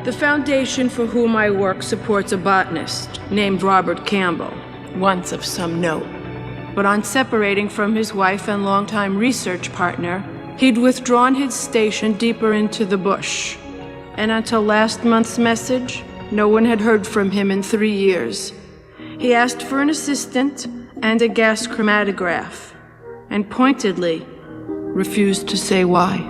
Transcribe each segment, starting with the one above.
The foundation for whom I work supports a botanist named Robert Campbell, once of some note. But on separating from his wife and longtime research partner, he'd withdrawn his station deeper into the bush. And until last month's message, no one had heard from him in 3 years. He asked for an assistant and a gas chromatograph, and pointedly refused to say why.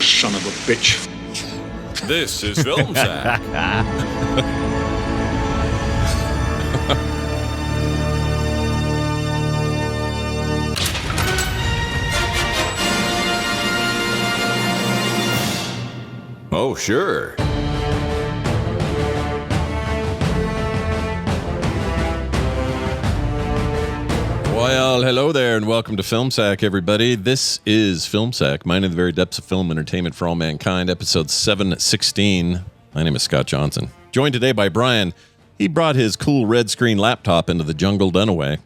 Son of a bitch. This is Film Sack. Oh, sure. Well, hello there, and welcome to Film Sack, everybody. This is Film Sack, mining the very depths of film entertainment for all mankind, episode 716. My name is Scott Johnson. Joined today by Brian. He brought his cool red screen laptop into the jungle Dunaway.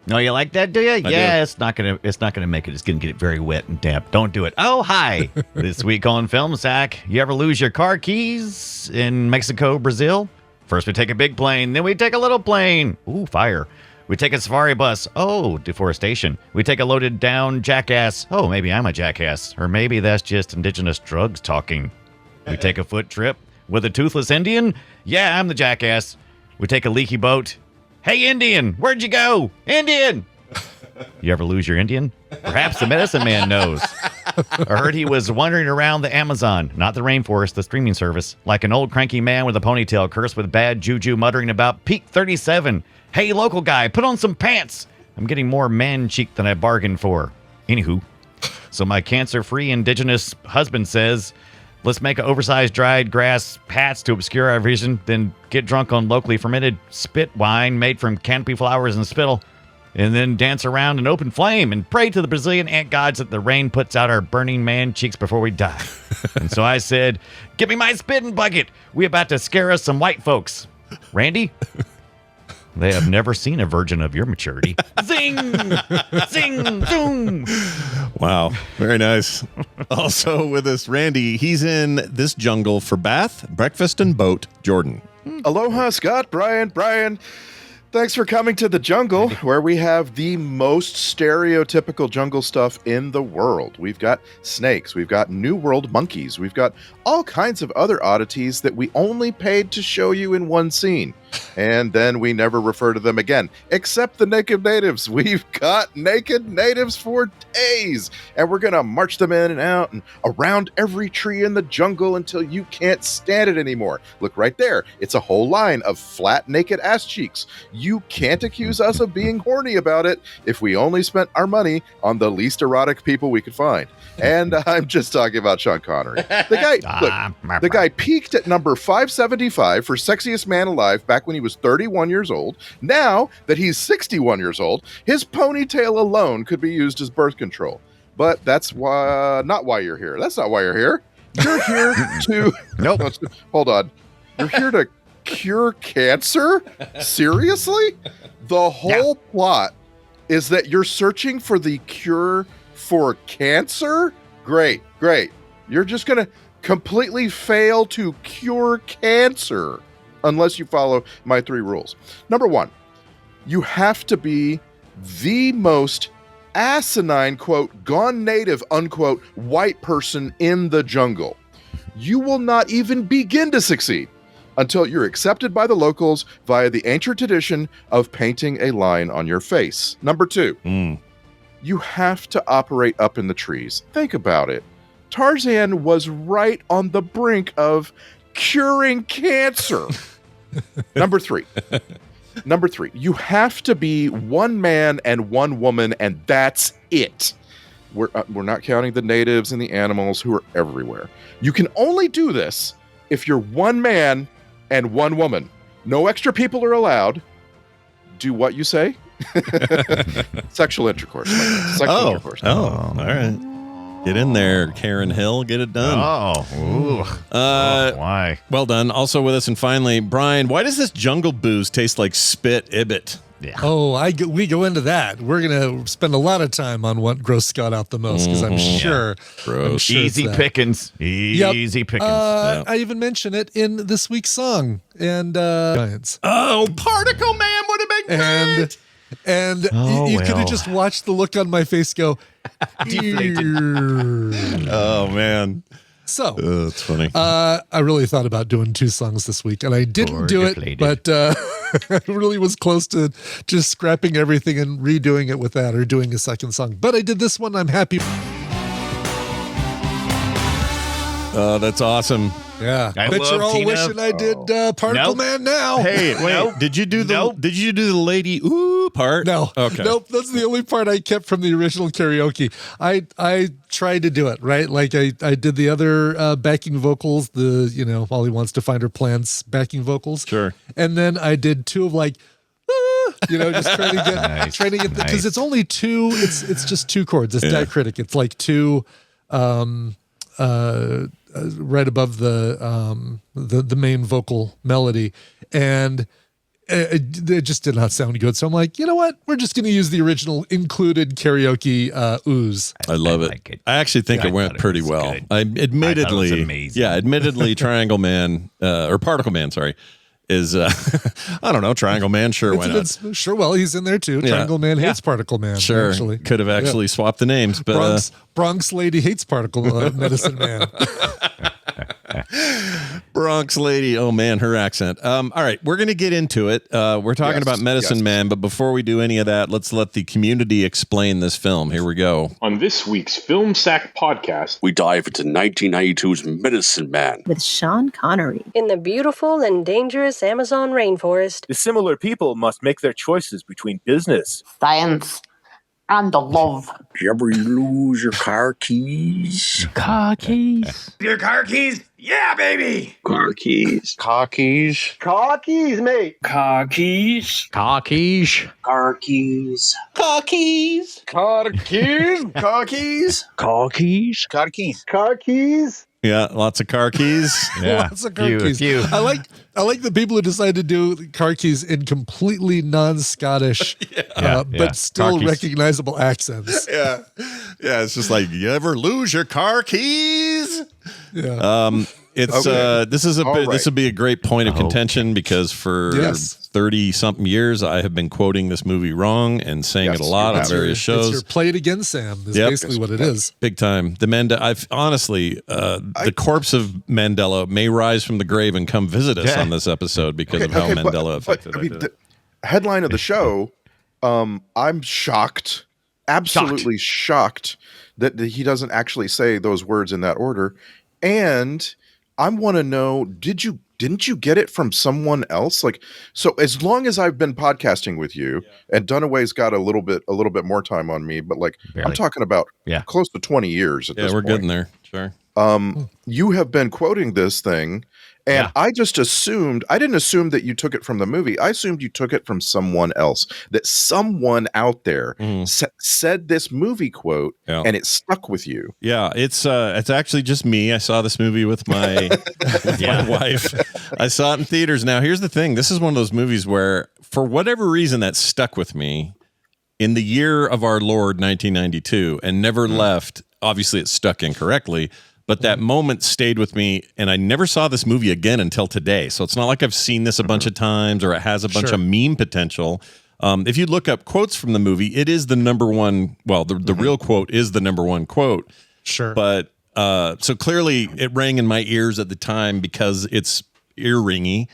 No, you like that, do you? I Yeah, do. it's not gonna make it. It's gonna get it very wet and damp. Don't do it. Oh, hi. This week on Film Sack, you ever lose your car keys in Mexico, Brazil? First we take a big plane, then we take a little plane. Ooh, fire. We take a safari bus. Oh, deforestation. We take a loaded down jackass. Oh, maybe I'm a jackass. Or maybe that's just indigenous drugs talking. We take a foot trip with a toothless Indian. Yeah, I'm the jackass. We take a leaky boat. Hey, Indian, where'd you go? Indian! You ever lose your Indian? Perhaps the medicine man knows. I heard he was wandering around the Amazon, not the rainforest, the streaming service, like an old cranky man with a ponytail cursed with bad juju muttering about Peak 37. Hey, local guy, put on some pants. I'm getting more man cheek than I bargained for. Anywho, so my cancer-free indigenous husband says, let's make an oversized dried grass hats to obscure our vision, then get drunk on locally fermented spit wine made from canopy flowers and spittle, and then dance around an open flame and pray to the Brazilian ant gods that the rain puts out our burning man cheeks before we die. And so I said, give me my spitting bucket. We about to scare us some white folks. Randy? They have never seen a virgin of your maturity. Zing! Zing! Zoom! Wow, very nice. Also with us, Randy. He's in this jungle for bath, breakfast, and boat. Jordan. Aloha, Scott, Brian. Thanks for coming to the jungle, where we have the most stereotypical jungle stuff in the world. We've got snakes, we've got New World monkeys, we've got all kinds of other oddities that we only paid to show you in one scene. And then we never refer to them again, except the naked natives. We've got naked natives for days, and we're going to march them in and out and around every tree in the jungle until you can't stand it anymore. Look right there. It's a whole line of flat, naked ass cheeks. You can't accuse us of being horny about it if we only spent our money on the least erotic people we could find. And I'm just talking about Sean Connery. The guy peaked at number 575 for sexiest man alive back when he was 31 years old. Now that he's 61 years old, his ponytail alone could be used as birth control. But that's not why you're here. That's not why you're here. You're here to... Nope. Hold on. You're here to cure cancer? Seriously? The whole plot is that you're searching for the cure for cancer? Great. You're just going to completely fail to cure cancer unless you follow my 3 rules. Number 1, you have to be the most asinine, quote, gone native, unquote, white person in the jungle. You will not even begin to succeed until you're accepted by the locals via the ancient tradition of painting a line on your face. Number 2, you have to operate up in the trees. Think about it. Tarzan was right on the brink of curing cancer. Number 3, you have to be one man and one woman, and that's it. We're not counting the natives and the animals who are everywhere. You can only do this if you're one man and one woman. No extra people are allowed. Do what you say. Sexual intercourse. Sexual intercourse. Oh, all right. Get in there, Karen Hill. Get it done. Why? Well done. Also with us, and finally, Brian, why does this jungle booze taste like spit Ibbit? Yeah. Oh, we go into that. We're gonna spend a lot of time on what grossed Scott out the most because I'm sure, Gross. Easy it's that. pickings. Easy pickings. I even mention it in this week's song and Giants. Oh, Particle Man would have been great. And you could have just watched the look on my face go. Oh man. So That's funny. I really thought about doing 2 songs this week, and I didn't do it, deflated. but I really was close to just scrapping everything and redoing it with that or doing a second song. But I did this one. I'm happy. Oh, that's awesome. Yeah, I bet love you're all Tina. wishing I did Particle Nope. Man now. Hey, wait. Did you do the lady ooh part? No. Okay. Nope. That's the only part I kept from the original karaoke. I tried to do it, right? Like I did the other backing vocals, all he wants to find are plants backing vocals. Sure. And then I did 2 of like, just trying to get because it's only 2. It's just 2 chords. It's diacritic. It's like 2 right above the main vocal melody, and it just did not sound good. So I'm like, you know what? We're just going to use the original included karaoke ooze. I love it. like it. I actually think it went pretty was well. good. I admittedly, amazing. admittedly, Triangle Man or Particle Man, sorry, is I don't know, Triangle Man. Sure, why not? Sure, well, he's in there too. Yeah. Triangle Man hates Particle Man. Sure, actually. could have actually swapped the names, but Bronx lady hates Particle Medicine Man. Bronx lady. Oh man, her accent. All right, we're gonna get into it. We're talking about Medicine Man, but before we do any of that, let's let the community explain this film. Here we go. On this week's Film Sack podcast, We dive into 1992's Medicine Man. with Sean Connery. In the beautiful and dangerous Amazon rainforest, Dissimilar people must make their choices between business, science, and the love. Did you ever lose your car keys? Car keys. your car keys? Yeah, baby. Car keys. Car keys. Car keys, mate. Car keys. Car keys. Car keys. Car keys. Car keys. Car keys. Car keys. Car keys. Car keys. Yeah, lots of car keys. Yeah. Lots of car keys. I like the people who decide to do car keys in completely non-Scottish, but still Car keys. recognizable accents. Yeah, it's just like, you ever lose your car keys? Yeah. It's Okay. this is a All bit, this right. would be a great point of contention because for Yes. 30 something years I have been quoting this movie wrong and saying Yes, it a lot you on have. various It's your shows. play it again, Sam. Is Yep. basically what it is. Big time. I've honestly, the corpse of Mandela may rise from the grave and come visit us on this episode because of how Mandela affected it. the headline of the show, I'm shocked, absolutely shocked that he doesn't actually say those words in that order. And I want to know, didn't you get it from someone else? Like, so as long as I've been podcasting with you, and Dunaway's got a little bit more time on me, but like I'm Barely. talking about close to 20 years at Yeah, this we're point. getting there. Sure. You have been quoting this thing, and I just assumed, I didn't assume that you took it from the movie. I assumed you took it from someone else, that someone out there said this movie quote and it stuck with you. Yeah, it's actually just me. I saw this movie with my my wife. I saw it in theaters. Now, here's the thing. This is one of those movies where, for whatever reason, that stuck with me in the year of our Lord, 1992, and never left. Obviously, it stuck incorrectly, but that moment stayed with me, and I never saw this movie again until today. So it's not like I've seen this a bunch of times or it has a bunch of meme potential. If you look up quotes from the movie, it is the number one. Well, the real quote is the number one quote. Sure. But so clearly it rang in my ears at the time because it's ear-ringy.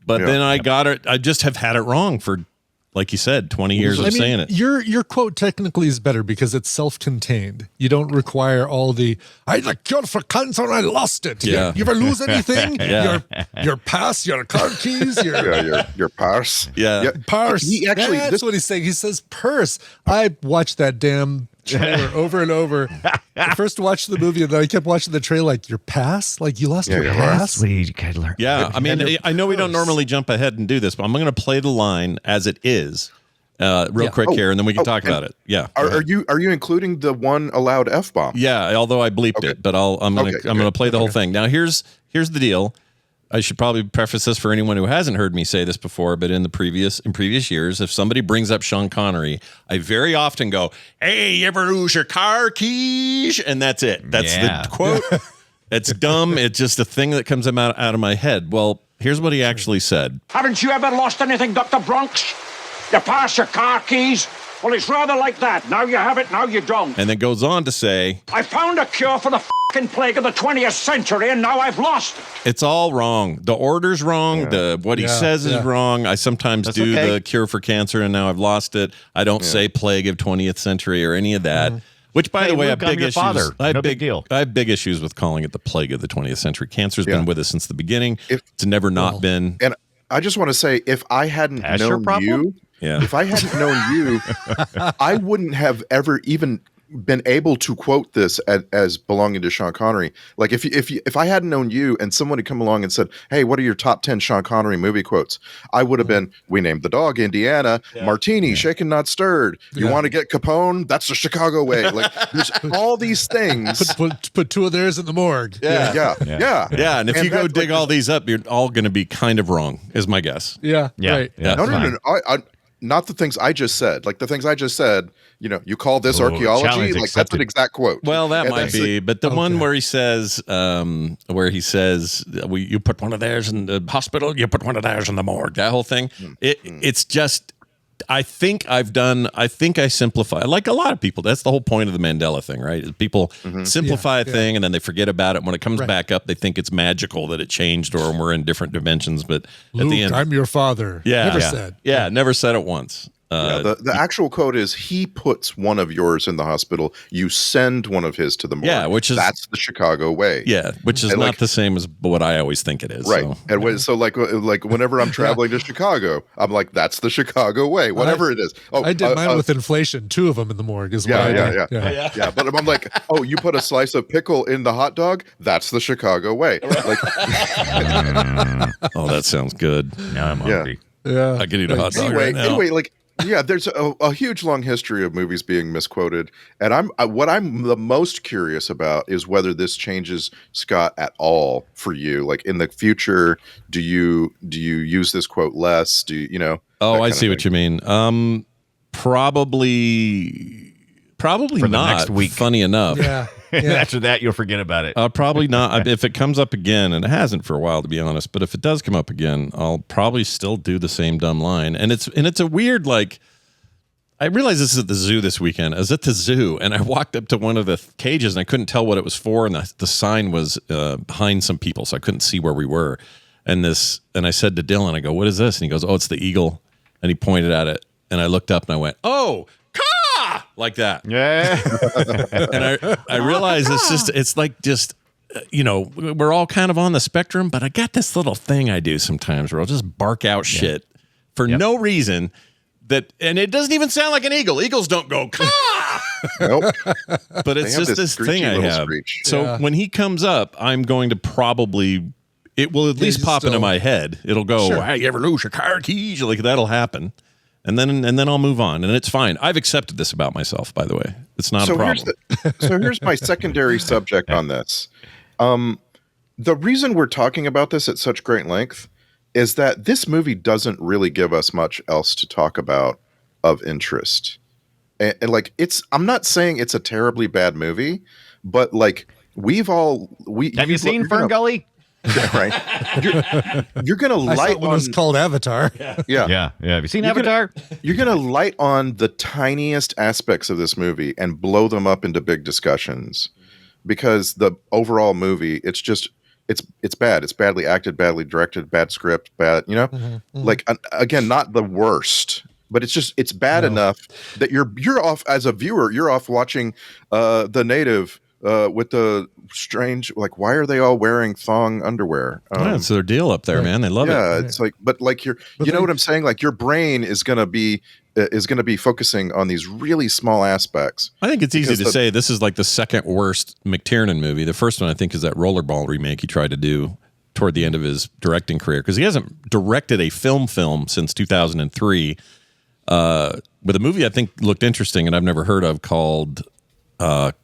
But then I got it. I just have had it wrong for, like you said, 20 years of saying it. Your quote technically is better because it's self-contained. You don't require all the "I had a cure for cancer and I lost it." Yeah. You ever lose anything? Yeah. Your pass, your car keys, Your purse. Yeah. purse. He actually, That's what he's saying. He says purse. I watched that damn trailer over and over. I first watched the movie and then I kept watching the trailer like, your pass? Like you lost your pass? Sweet Kedler. Yeah, I mean, I know we don't normally jump ahead and do this, but I'm going to play the line as it is, real quick here, and then we can talk about it. Yeah. Are you including the one allowed F-bomb? Yeah, although I bleeped it, but I'm gonna play the whole thing. Now here's the deal. I should probably preface this for anyone who hasn't heard me say this before, but in previous years, if somebody brings up Sean Connery, I very often go, "Hey, you ever lose your car keys?" And that's it. That's the quote. It's dumb. It's just a thing that comes out of my head. Well, here's what he actually said. Haven't you ever lost anything, Dr. Bronx? You pass your car keys? Well, it's rather like that. Now you have it, now you don't. And then goes on to say, I found a cure for the f***ing plague of the 20th century, and now I've lost it. It's all wrong. The order's wrong. What he says is wrong. I sometimes do the cure for cancer, and now I've lost it. I don't say plague of 20th century or any of that. Which, by the way, Luke, I have big issues. No big deal. I have big issues with calling it the plague of the 20th century. Cancer's been with us since the beginning. It's never not been. And I just want to say, if I hadn't known you, if I hadn't known you, I wouldn't have ever even been able to quote this as belonging to Sean Connery. Like if I hadn't known you and someone had come along and said, "Hey, what are your top 10 Sean Connery movie quotes?" I would have been, "We named the dog Indiana, Martini, shaken not stirred. You want to get Capone? That's the Chicago way." Like there's all these things. Put two of theirs in the morgue. Yeah. And if you go dig all these up, you're all going to be kind of wrong, is my guess. Right. Yeah. No. Not the things I just said. Like the things I just said, you call this archaeology? Like that's an exact quote. Well, that might be, but the one where he says, you put one of theirs in the hospital, you put one of theirs in the morgue. That whole thing, it's just. I think I simplify, like a lot of people. That's the whole point of the Mandela thing, right? Is people simplify a thing and then they forget about it. When it comes back up, they think it's magical that it changed or we're in different dimensions. But Luke, at the end, I'm your father. Never said. Never said it once. The actual quote is, he puts one of yours in the hospital, you send one of his to the morgue. Yeah, that's Yeah, which is not the same as what I always think it is. Right. So. And like whenever I'm traveling to Chicago, I'm like, that's the Chicago way, whatever it is. Oh, I did mine with inflation. 2 of them in the morgue is what I did. Yeah. But I'm like, oh, you put a slice of pickle in the hot dog? That's the Chicago way. Like, oh, that sounds good. Now I'm hungry. Yeah. I can eat a hot dog right now. Anyway, like, there's a huge long history of movies being misquoted, and what I'm the most curious about is whether this changes, Scott, at all for you. Like in the future, do you use this quote less? Do you know? Oh, I see what you mean. Probably for not. The next week. Funny enough. Yeah. After that, you'll forget about it. Probably not. If it comes up again, and it hasn't for a while, to be honest, but if it does come up again, I'll probably still do the same dumb line. And it's a weird, like, I realized this is at the zoo this weekend. I was at the zoo, and I walked up to one of the cages, and I couldn't tell what it was for, and the sign was behind some people, so I couldn't see where we were. And I said to Dylan, I go, "What is this?" And he goes, "Oh, it's the eagle." And he pointed at it, and I looked up, and I went, "Oh, like that." Yeah. And I realize it's like we're all kind of on the spectrum, but I got this little thing I do sometimes where I'll just bark out shit for no reason and it doesn't even sound like an eagle. Eagles don't go caw. Nope. But it's just this thing I have. Screech. So when he comes up, I'm going to it will at least pop into my head. It'll go, "Hey, you ever lose your car keys?" Like that'll happen. And then I'll move on, and it's fine. I've accepted this about myself, by the way. It's not a problem. Here's my secondary subject on this. The reason we're talking about this at such great length is that this movie doesn't really give us much else to talk about of interest. And like I'm not saying it's a terribly bad movie, but like have you seen Fern Gully? Right, you're gonna light on. It's called Avatar. Yeah. Have you seen Avatar? You're gonna light on the tiniest aspects of this movie and blow them up into big discussions, because the overall movie, it's bad. It's badly acted, badly directed, bad script, bad. Like again, not the worst, but it's bad enough that you're off as a viewer. You're off watching The Native. With the strange, like, why are they all wearing thong underwear? It's their deal up there, man. They love it. Yeah, it's like, but like you know what I'm saying? Like your brain is gonna be focusing on these really small aspects. I think it's easy to say this is like the second worst McTiernan movie. The first one, I think, is that Rollerball remake he tried to do toward the end of his directing career, because he hasn't directed a film since 2003. with a movie I think looked interesting and I've never heard of called dang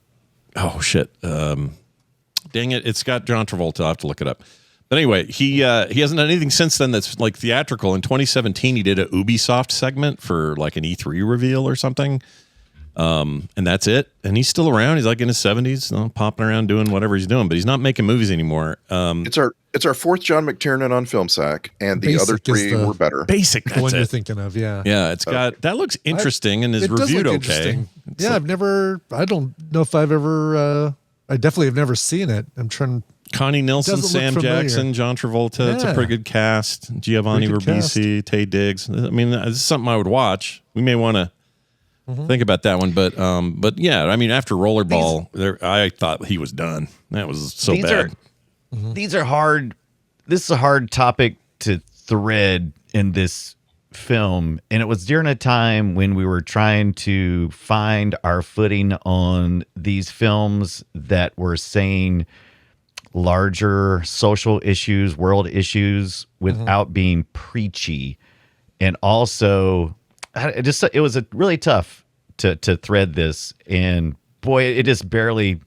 it, it's got John Travolta. I'll have to look it up. But anyway, he hasn't done anything since then that's like theatrical. In 2017, he did a Ubisoft segment for like an E3 reveal or something. And that's it. And he's still around. He's like in his 70s, popping around doing whatever he's doing, but he's not making movies anymore. It's our fourth John McTiernan on Film Sack, and the other three were better. Basic, the one you're thinking of, yeah. Yeah, it's got that looks interesting and is reviewed okay. Yeah, I don't know if I've ever I definitely have never seen it. I'm trying. Connie Nielsen, Sam Jackson, John Travolta. Yeah. It's a pretty good cast. Giovanni Ribisi, Taye Diggs. I mean, this is something I would watch. We may want to think about that one, but yeah, I mean, after Rollerball, I thought he was done. That was so bad. These are hard. This is a hard topic to thread in this film, and it was during a time when we were trying to find our footing on these films that were saying larger social issues, world issues, without being preachy, and also it was really tough to thread this, and boy, it just barely.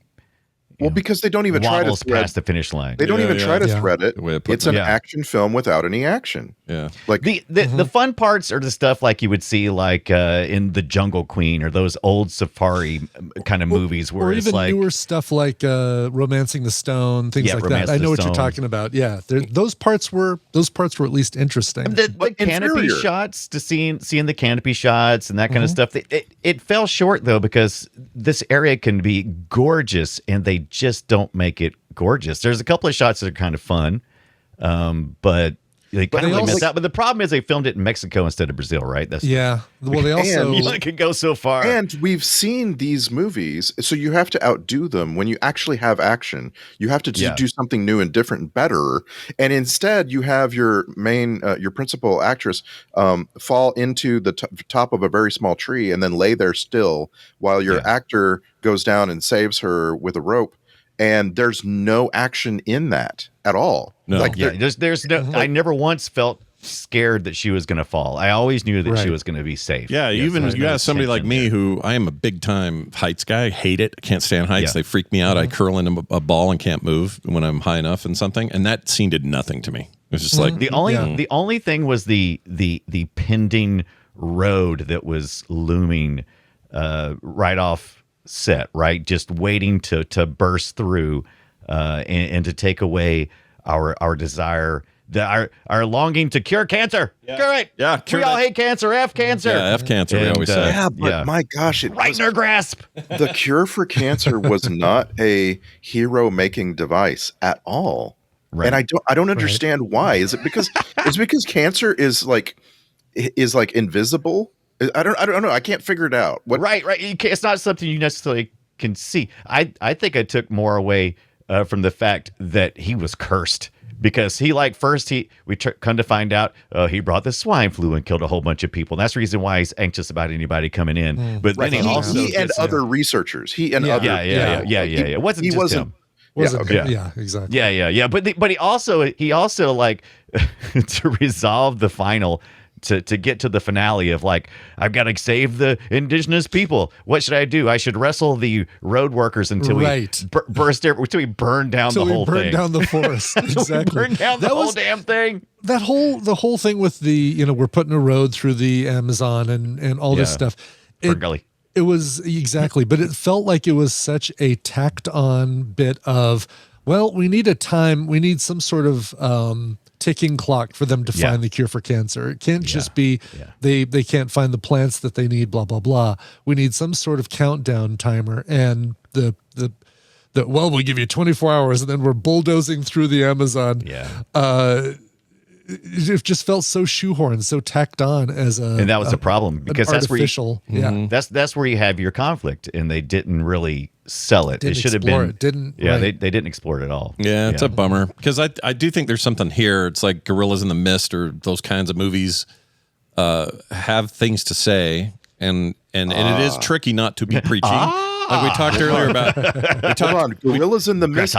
Well, because they don't even try to thread past the finish line. They don't even try to thread it. It's an action film without any action. Yeah, like the fun parts are the stuff like you would see like in The Jungle Queen or those old safari kind of movies where or it's even like newer stuff like Romancing the Stone, things like that. I know what you're talking about. Yeah, those parts were at least interesting. The canopy shots, to seeing the canopy shots and that kind of stuff. It fell short though, because this area can be gorgeous and they just don't make it gorgeous. There's a couple of shots that are kind of fun, but they kind of miss out. But the problem is they filmed it in Mexico instead of Brazil, right? Well, they also it can go so far. And we've seen these movies, so you have to outdo them. When you actually have action, you have to do something new and different and better. And instead, you have your your principal actress fall into the top of a very small tree and then lay there still while your actor goes down and saves her with a rope. And there's no action in that at all. No. There's no. I never once felt scared that she was going to fall. I always knew that she was going to be safe. Yeah, you have somebody like me who I am a big time heights guy. I hate it. I can't stand heights. They freak me out. I curl into a ball and can't move when I'm high enough and something. And that scene did nothing to me. It was just like the only thing was the pending road that was looming right off set, right, just waiting to burst through and to take away our desire, our longing to cure cancer. Cure it. Yeah, we all hate cancer. F cancer. Yeah, F cancer. We always say. Yeah, but my gosh, it right in our grasp. The cure for cancer was not a hero-making device at all, and I don't understand why. Is it because cancer is like invisible? I don't know. I can't figure it out. Right. It's not something you necessarily can see. I think I took more away from the fact that he was cursed, because we come to find out he brought the swine flu and killed a whole bunch of people. And that's the reason why he's anxious about anybody coming in. But then he and other researchers. It wasn't just him. Yeah, exactly. Yeah. But he also like to resolve the final. To get to the finale of like, I've got to save the indigenous people. What should I do? I should wrestle the road workers until we until we burn down the whole thing. Burn down the forest. Exactly. Burn down the whole damn thing. The whole thing with the, we're putting a road through the Amazon and all this stuff. It was exactly, but it felt like it was such a tacked on bit of, well, we need some sort of ticking clock for them to find the cure for cancer. It can't just be they can't find the plants that they need, blah, blah, blah. We need some sort of countdown timer, and we'll give you 24 hours and then we're bulldozing through the Amazon. It just felt so shoehorned, so tacked on and that was the problem, because that's artificial. That's where you have your conflict, and they didn't really sell it. It should have been. They didn't explore it at all. Yeah, it's a bummer, because I do think there's something here. It's like Gorillas in the Mist or those kinds of movies have things to say, and it is tricky not to be preachy. Like we talked earlier about. Gorillas in the Mist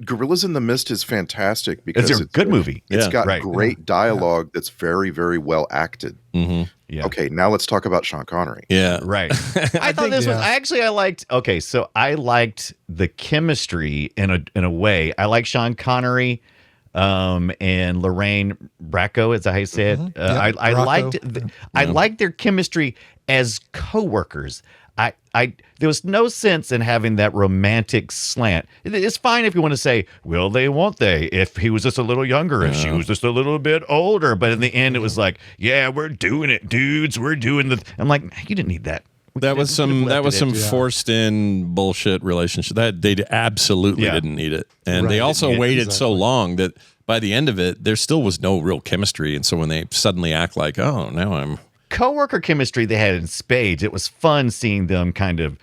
Gorillas in the Mist is fantastic because it's a good movie. It's got right. great dialogue that's very, very well acted. Mm-hmm. Yeah. Okay, now let's talk about Sean Connery. Yeah. Right. I thought this was I liked I liked the chemistry in a way. I like Sean Connery and Lorraine Bracco, is that how you say it? I liked their chemistry as co-workers. There was no sense in having that romantic slant. It's fine if you want to say, will they, won't they? If he was just a little younger, if she was just a little bit older. But in the end, it was like, yeah, we're doing it, dudes. We're doing the. I'm like, you didn't need that. That was some forced in bullshit relationship. That they absolutely didn't need it, and they also waited so long that by the end of it, there still was no real chemistry. And so when they suddenly act like, oh, now I'm. Coworker chemistry they had in spades. It was fun seeing them kind of,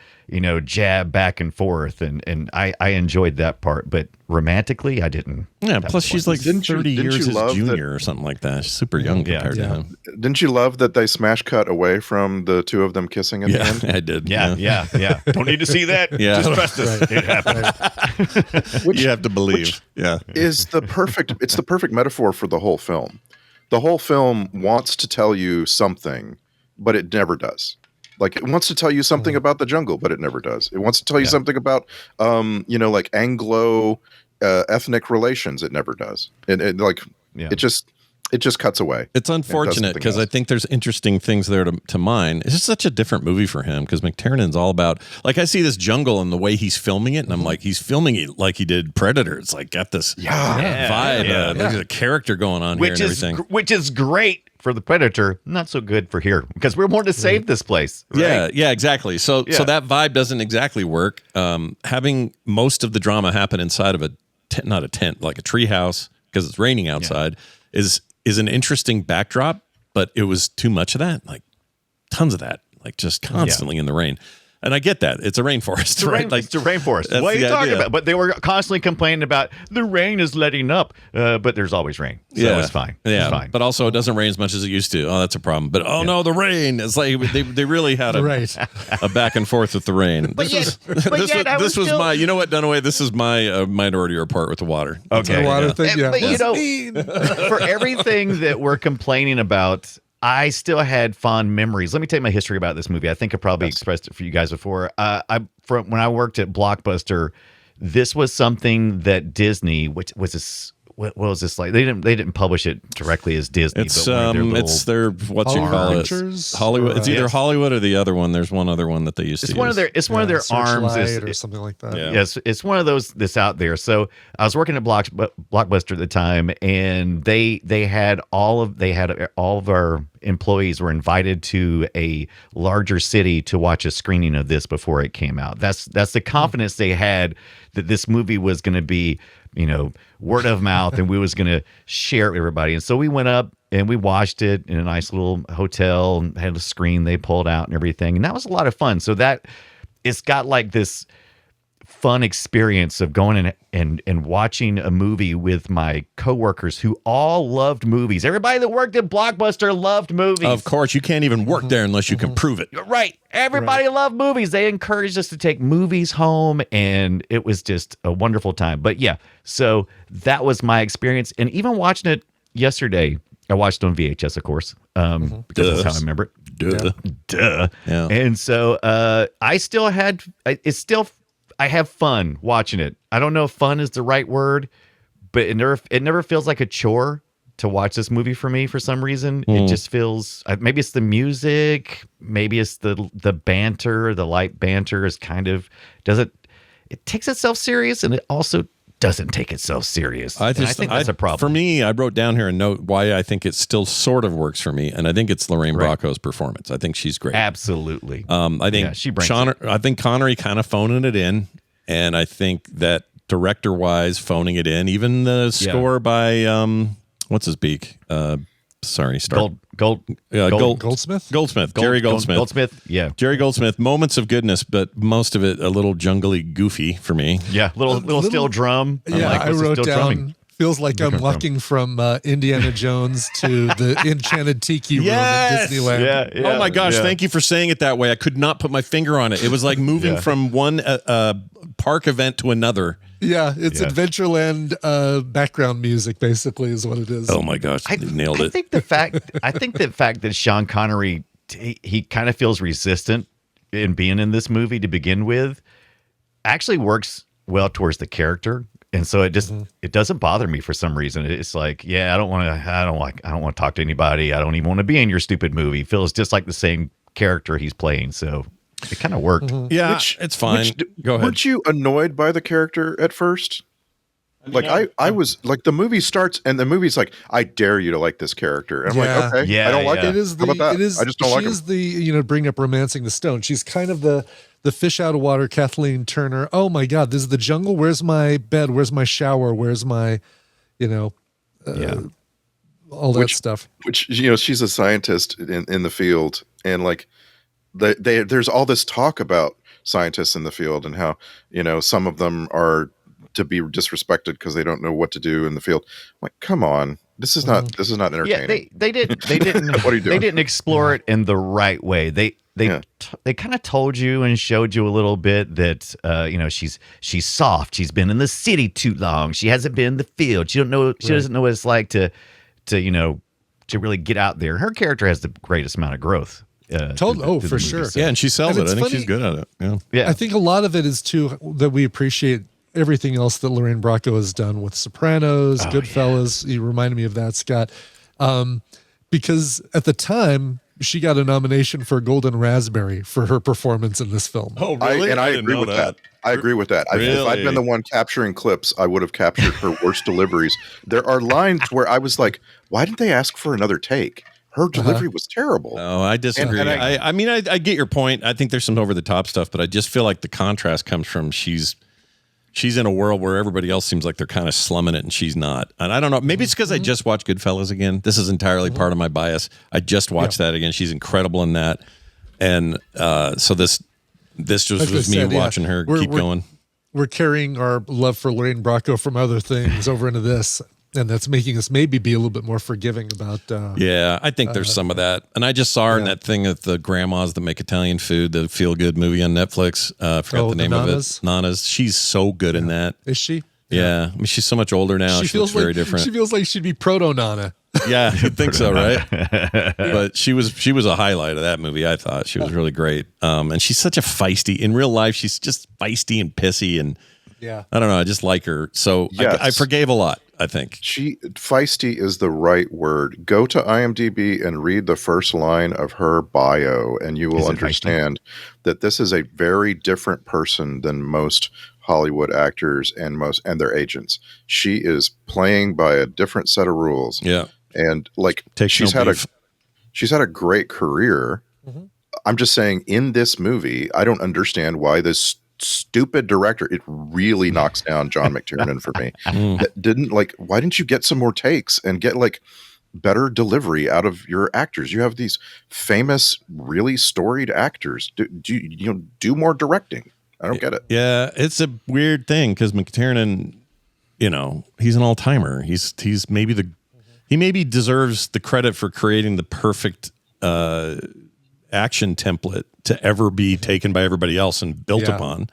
jab back and forth, and I enjoyed that part. But romantically, I didn't. Yeah. Plus, she's like 30 years his junior or something like that. She's super young compared to him. Didn't you love that they smash cut away from the two of them kissing at the end? I did. Yeah. Don't need to see that. Yeah. Just trust us. It happened. Which you have to believe. It's the perfect metaphor for the whole film. The whole film wants to tell you something, but it never does. Like, it wants to tell you something about the jungle, but it never does. It wants to tell you something about, like Anglo ethnic relations. It never does. It just cuts away. It's unfortunate because I think there's interesting things there to mine. It's just such a different movie for him because McTiernan's all about, like, I see this jungle and the way he's filming it, and I'm like, he's filming it like he did Predator. It's like got this vibe, there's a character going on here and everything. Which is great for the Predator, not so good for here because we're more to save this place. Right? Yeah, exactly. So that vibe doesn't exactly work. Having most of the drama happen inside of not a tent, like a treehouse because it's raining outside is an interesting backdrop, but it was too much of that, like tons of that, like just constantly in the rain. And I get that. It's a rainforest, right? It's a rainforest. What are you talking about? But they were constantly complaining about the rain is letting up, but there's always rain. So it's fine. Yeah, it's fine. But also it doesn't rain as much as it used to. Oh, that's a problem. But no, the rain. It's like they really had a back and forth with the rain. This was my, you know what, Dunaway? This is my Minority Report with the water. Okay. The water thing, But for everything that we're complaining about, I still had fond memories. Let me tell you my history about this movie. I think I probably expressed it for you guys before. From when I worked at Blockbuster, this was something that Disney, which was this. What was this like? They didn't publish it directly as Disney. It's their what you call it, Hollywood. It's either Hollywood or the other one. There's one other one that they used to use. It's one of their arms or something like that. Yeah. Yes, it's one of those that's out there. So I was working at Blockbuster at the time, and they had all of our employees were invited to a larger city to watch a screening of this before it came out. That's the confidence they had that this movie was going to be, word of mouth, and we was going to share it with everybody. And so we went up and we watched it in a nice little hotel and had a screen they pulled out and everything. And that was a lot of fun. So that it's got like this fun experience of going and watching a movie with my coworkers who all loved movies. Everybody that worked at Blockbuster loved movies. Of course, you can't even work there unless you can prove it. Right. Everybody loved movies. They encouraged us to take movies home, and it was just a wonderful time. But yeah, so that was my experience. And even watching it yesterday, I watched it on VHS, of course, because that's how I remember it. Duh. Yeah. And so I have fun watching it. I don't know if fun is the right word, but it never feels like a chore to watch this movie for me for some reason. It just feels, maybe it's the music, maybe it's the banter, the light banter is kind of, it takes itself serious, and it also doesn't take itself serious. I think that's a problem. For me, I wrote down here a note why I think it still sort of works for me, and I think it's Lorraine Bracco's performance. I think she's great. Absolutely. I think she brings it. I think Connery kind of phoning it in, and I think that director-wise phoning it in, even the score by what's his beak? Goldsmith. Jerry Goldsmith. Goldsmith. Yeah. Jerry Goldsmith. Moments of goodness, but most of it a little jungly goofy for me. Yeah. Little steel drum. Yeah, I wrote down Feels like I'm walking from Indiana Jones to the Enchanted Tiki room at Disneyland. Oh my gosh, thank you for saying it that way. I could not put my finger on it. It was like moving from one park event to another. Yeah, it's Adventureland background music, basically, is what it is. Oh my gosh, you nailed it. I think the fact that Sean Connery, he kind of feels resistant in being in this movie to begin with, actually works well towards the character. And so it just it doesn't bother me for some reason. It's like, yeah, I don't want to talk to anybody. I don't even want to be in your stupid movie. Feels just like the same character he's playing. So it kind of worked. Yeah, it's fine. Go ahead. Weren't you annoyed by the character at first? I was like, the movie starts and the movie's like, I dare you to like this character. And I'm like, okay, I don't like it. It is the, How about that? it is, I just don't like she him. is the, bring up Romancing the Stone. She's kind of the fish out of water Kathleen Turner. Oh my God, this is the jungle. Where's my bed? Where's my shower? Where's my, all that stuff. Which, she's a scientist in the field. And like, there's all this talk about scientists in the field and how, some of them are to be disrespected because they don't know what to do in the field. I'm like, come on, this is not entertaining. Yeah, they didn't. What are you doing? They didn't explore it in the right way. They kind of told you and showed you a little bit that she's soft. She's been in the city too long. She hasn't been in the field. She doesn't know what it's like to really get out there. Her character has the greatest amount of growth. For sure. So. Yeah, and she sells it. I think funny. she's good at it. Yeah. I think a lot of it is too that we appreciate everything else that Lorraine Bracco has done with Sopranos, Goodfellas. You reminded me of that, Scott. Because at the time she got a nomination for a Golden Raspberry for her performance in this film. Oh, really? I agree with that. I agree with that. Really? If I'd been the one capturing clips, I would have captured her worst deliveries. There are lines where I was like, why didn't they ask for another take? Her delivery was terrible. No, I disagree. And I mean, I get your point. I think there's some over the top stuff, but I just feel like the contrast comes from she's in a world where everybody else seems like they're kind of slumming it and she's not. And I don't know. Maybe it's because I just watched Goodfellas again. This is entirely part of my bias. I just watched that again. She's incredible in that. And so this just was me watching her keep going. We're carrying our love for Lorraine Bracco from other things over into this. And that's making us maybe be a little bit more forgiving about. I think there's some of that. And I just saw her in that thing of the grandmas that make Italian food, the feel good movie on Netflix. Forgot the name of it. Nana's. She's so good in that. Is she? Yeah. I mean, she's so much older now. She looks very different. She feels like she'd be proto Nana. Yeah, you'd think so, right? But she was a highlight of that movie. I thought she was really great. And she's such a feisty. In real life, she's just feisty and pissy, and I don't know. I just like her. So I forgave a lot. I think feisty is the right word. Go to IMDb and read the first line of her bio, and you will understand that this is a very different person than most Hollywood actors and their agents. She is playing by a different set of rules. Yeah, and like she's had a great career. Mm-hmm. I'm just saying, in this movie, I don't understand why this stupid director, it really knocks down John McTiernan for me. That why didn't you get some more takes and get like better delivery out of your actors? You have these famous, really storied actors. Do more directing. I don't get it. Yeah, it's a weird thing because McTiernan, he's an all-timer. He maybe deserves the credit for creating the perfect action template to ever be taken by everybody else and built upon.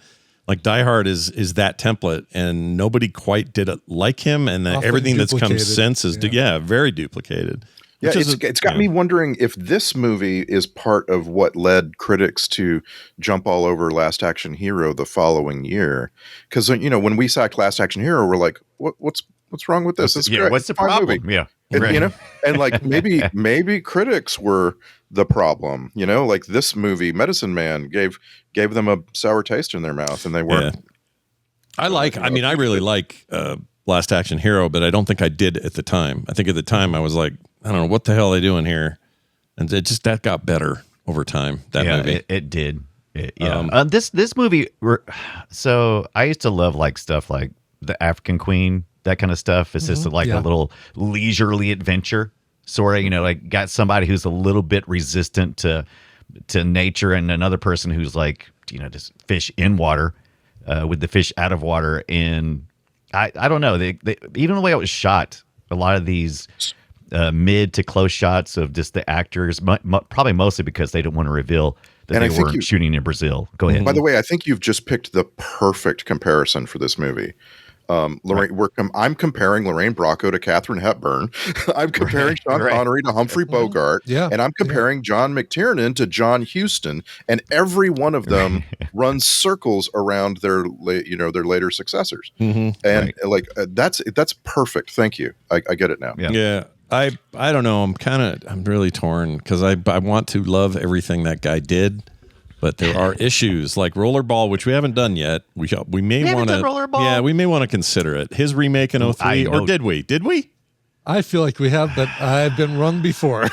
Like Die Hard is that template, and nobody quite did it like him, and everything that's come since is very duplicated. Yeah, it's got me wondering if this movie is part of what led critics to jump all over Last Action Hero the following year. Because when we sacked Last Action Hero, we're like, what's wrong with this? What's the problem? Movie. Yeah, right. And like maybe critics were the problem. Like this movie, Medicine Man, gave them a sour taste in their mouth, and they weren't. Yeah. I really like Last Action Hero, but I don't think I did at the time. I think at the time I was like, I don't know what the hell are they doing here, and that got better over time. That movie, it did. This movie. So I used to love like stuff like The African Queen, that kind of stuff. It's just like a little leisurely adventure, sort of. Like got somebody who's a little bit resistant to nature, and another person who's like just fish in water, with the fish out of water, and I don't know. They even the way it was shot, a lot of these mid to close shots of just the actors, probably mostly because they didn't want to reveal that they weren't shooting in Brazil. Go ahead. By the way, I think you've just picked the perfect comparison for this movie. Lorraine, I'm comparing Lorraine Bracco to Katharine Hepburn. I'm comparing Sean Connery to Humphrey Bogart. And I'm comparing John McTiernan to John Huston. And every one of them runs circles around their later successors. And that's perfect. Thank you. I get it now. Yeah. I don't know. I'm really torn because I want to love everything that guy did. But there are issues like Rollerball, which we haven't done yet. We may want to. Yeah, we may want to consider it. His remake in 03, or did we? Did we? I feel like we have, but I've been wrong before.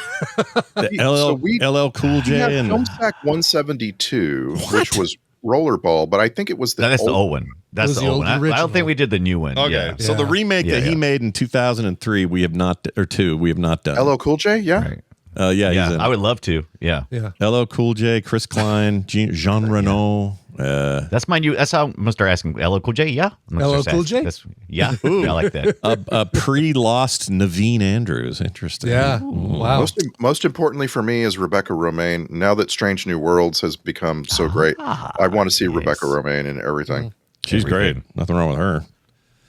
LL Cool J we have and Filmsack 172, which was Rollerball, but I think it was that's the old one. That's the old one. I don't think we did the new one. Okay, so the remake that he made in 2003, we have not, or two, we have not done. LL Cool J, yeah. Right. He's in. I would love to. Yeah. LL Cool J, Chris Klein, Jean Reno. That's my new. That's how I'm gonna start asking. LL Cool J, yeah. LL Cool J, yeah. Ooh, I like that. A pre-lost Naveen Andrews. Interesting. Yeah. Wow. Most importantly for me is Rebecca Romijn. Now that Strange New Worlds has become so great, I want to see Rebecca Romijn in everything. She's great. Nothing wrong with her.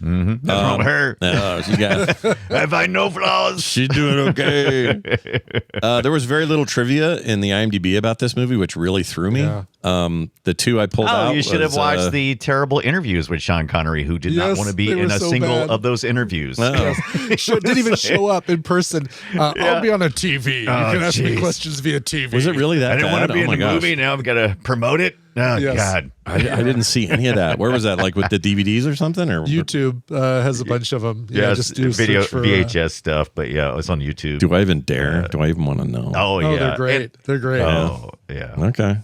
Nothing wrong with her. No, she got. I find no flaws. She's doing okay. There was very little trivia in the IMDb about this movie, which really threw me. The two I pulled out. You should have watched the terrible interviews with Sean Connery, who did not want to be in a single of those interviews. No. Didn't even show up in person. I'll be on a TV. You can ask me questions via TV. Was it really that? I didn't want to be in the movie. Now I've got to promote it. Oh God! I didn't see any of that. Where was that? Like with the DVDs or something? Or YouTube has a bunch of them. Yeah, just do video for, VHS stuff. But yeah, it's on YouTube. Do I even dare? Do I even want to know? Oh yeah, they're great. They're great. Oh yeah. Okay.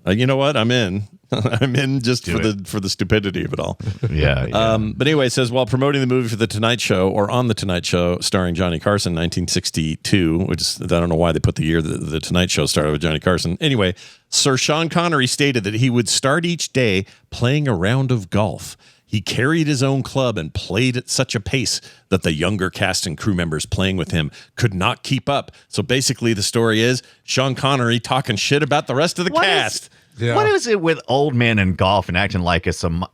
You know what? I'm in. I'm in just for the stupidity of it all. Yeah. But anyway, it says while promoting the movie for The Tonight Show or on The Tonight Show starring Johnny Carson, 1962, which is, I don't know why they put the year that The Tonight Show started with Johnny Carson. Anyway, Sir Sean Connery stated that he would start each day playing a round of golf. He carried his own club and played at such a pace that the younger cast and crew members playing with him could not keep up. So basically the story is Sean Connery talking shit about the rest of the cast. What is it with old men and golf and acting like it's a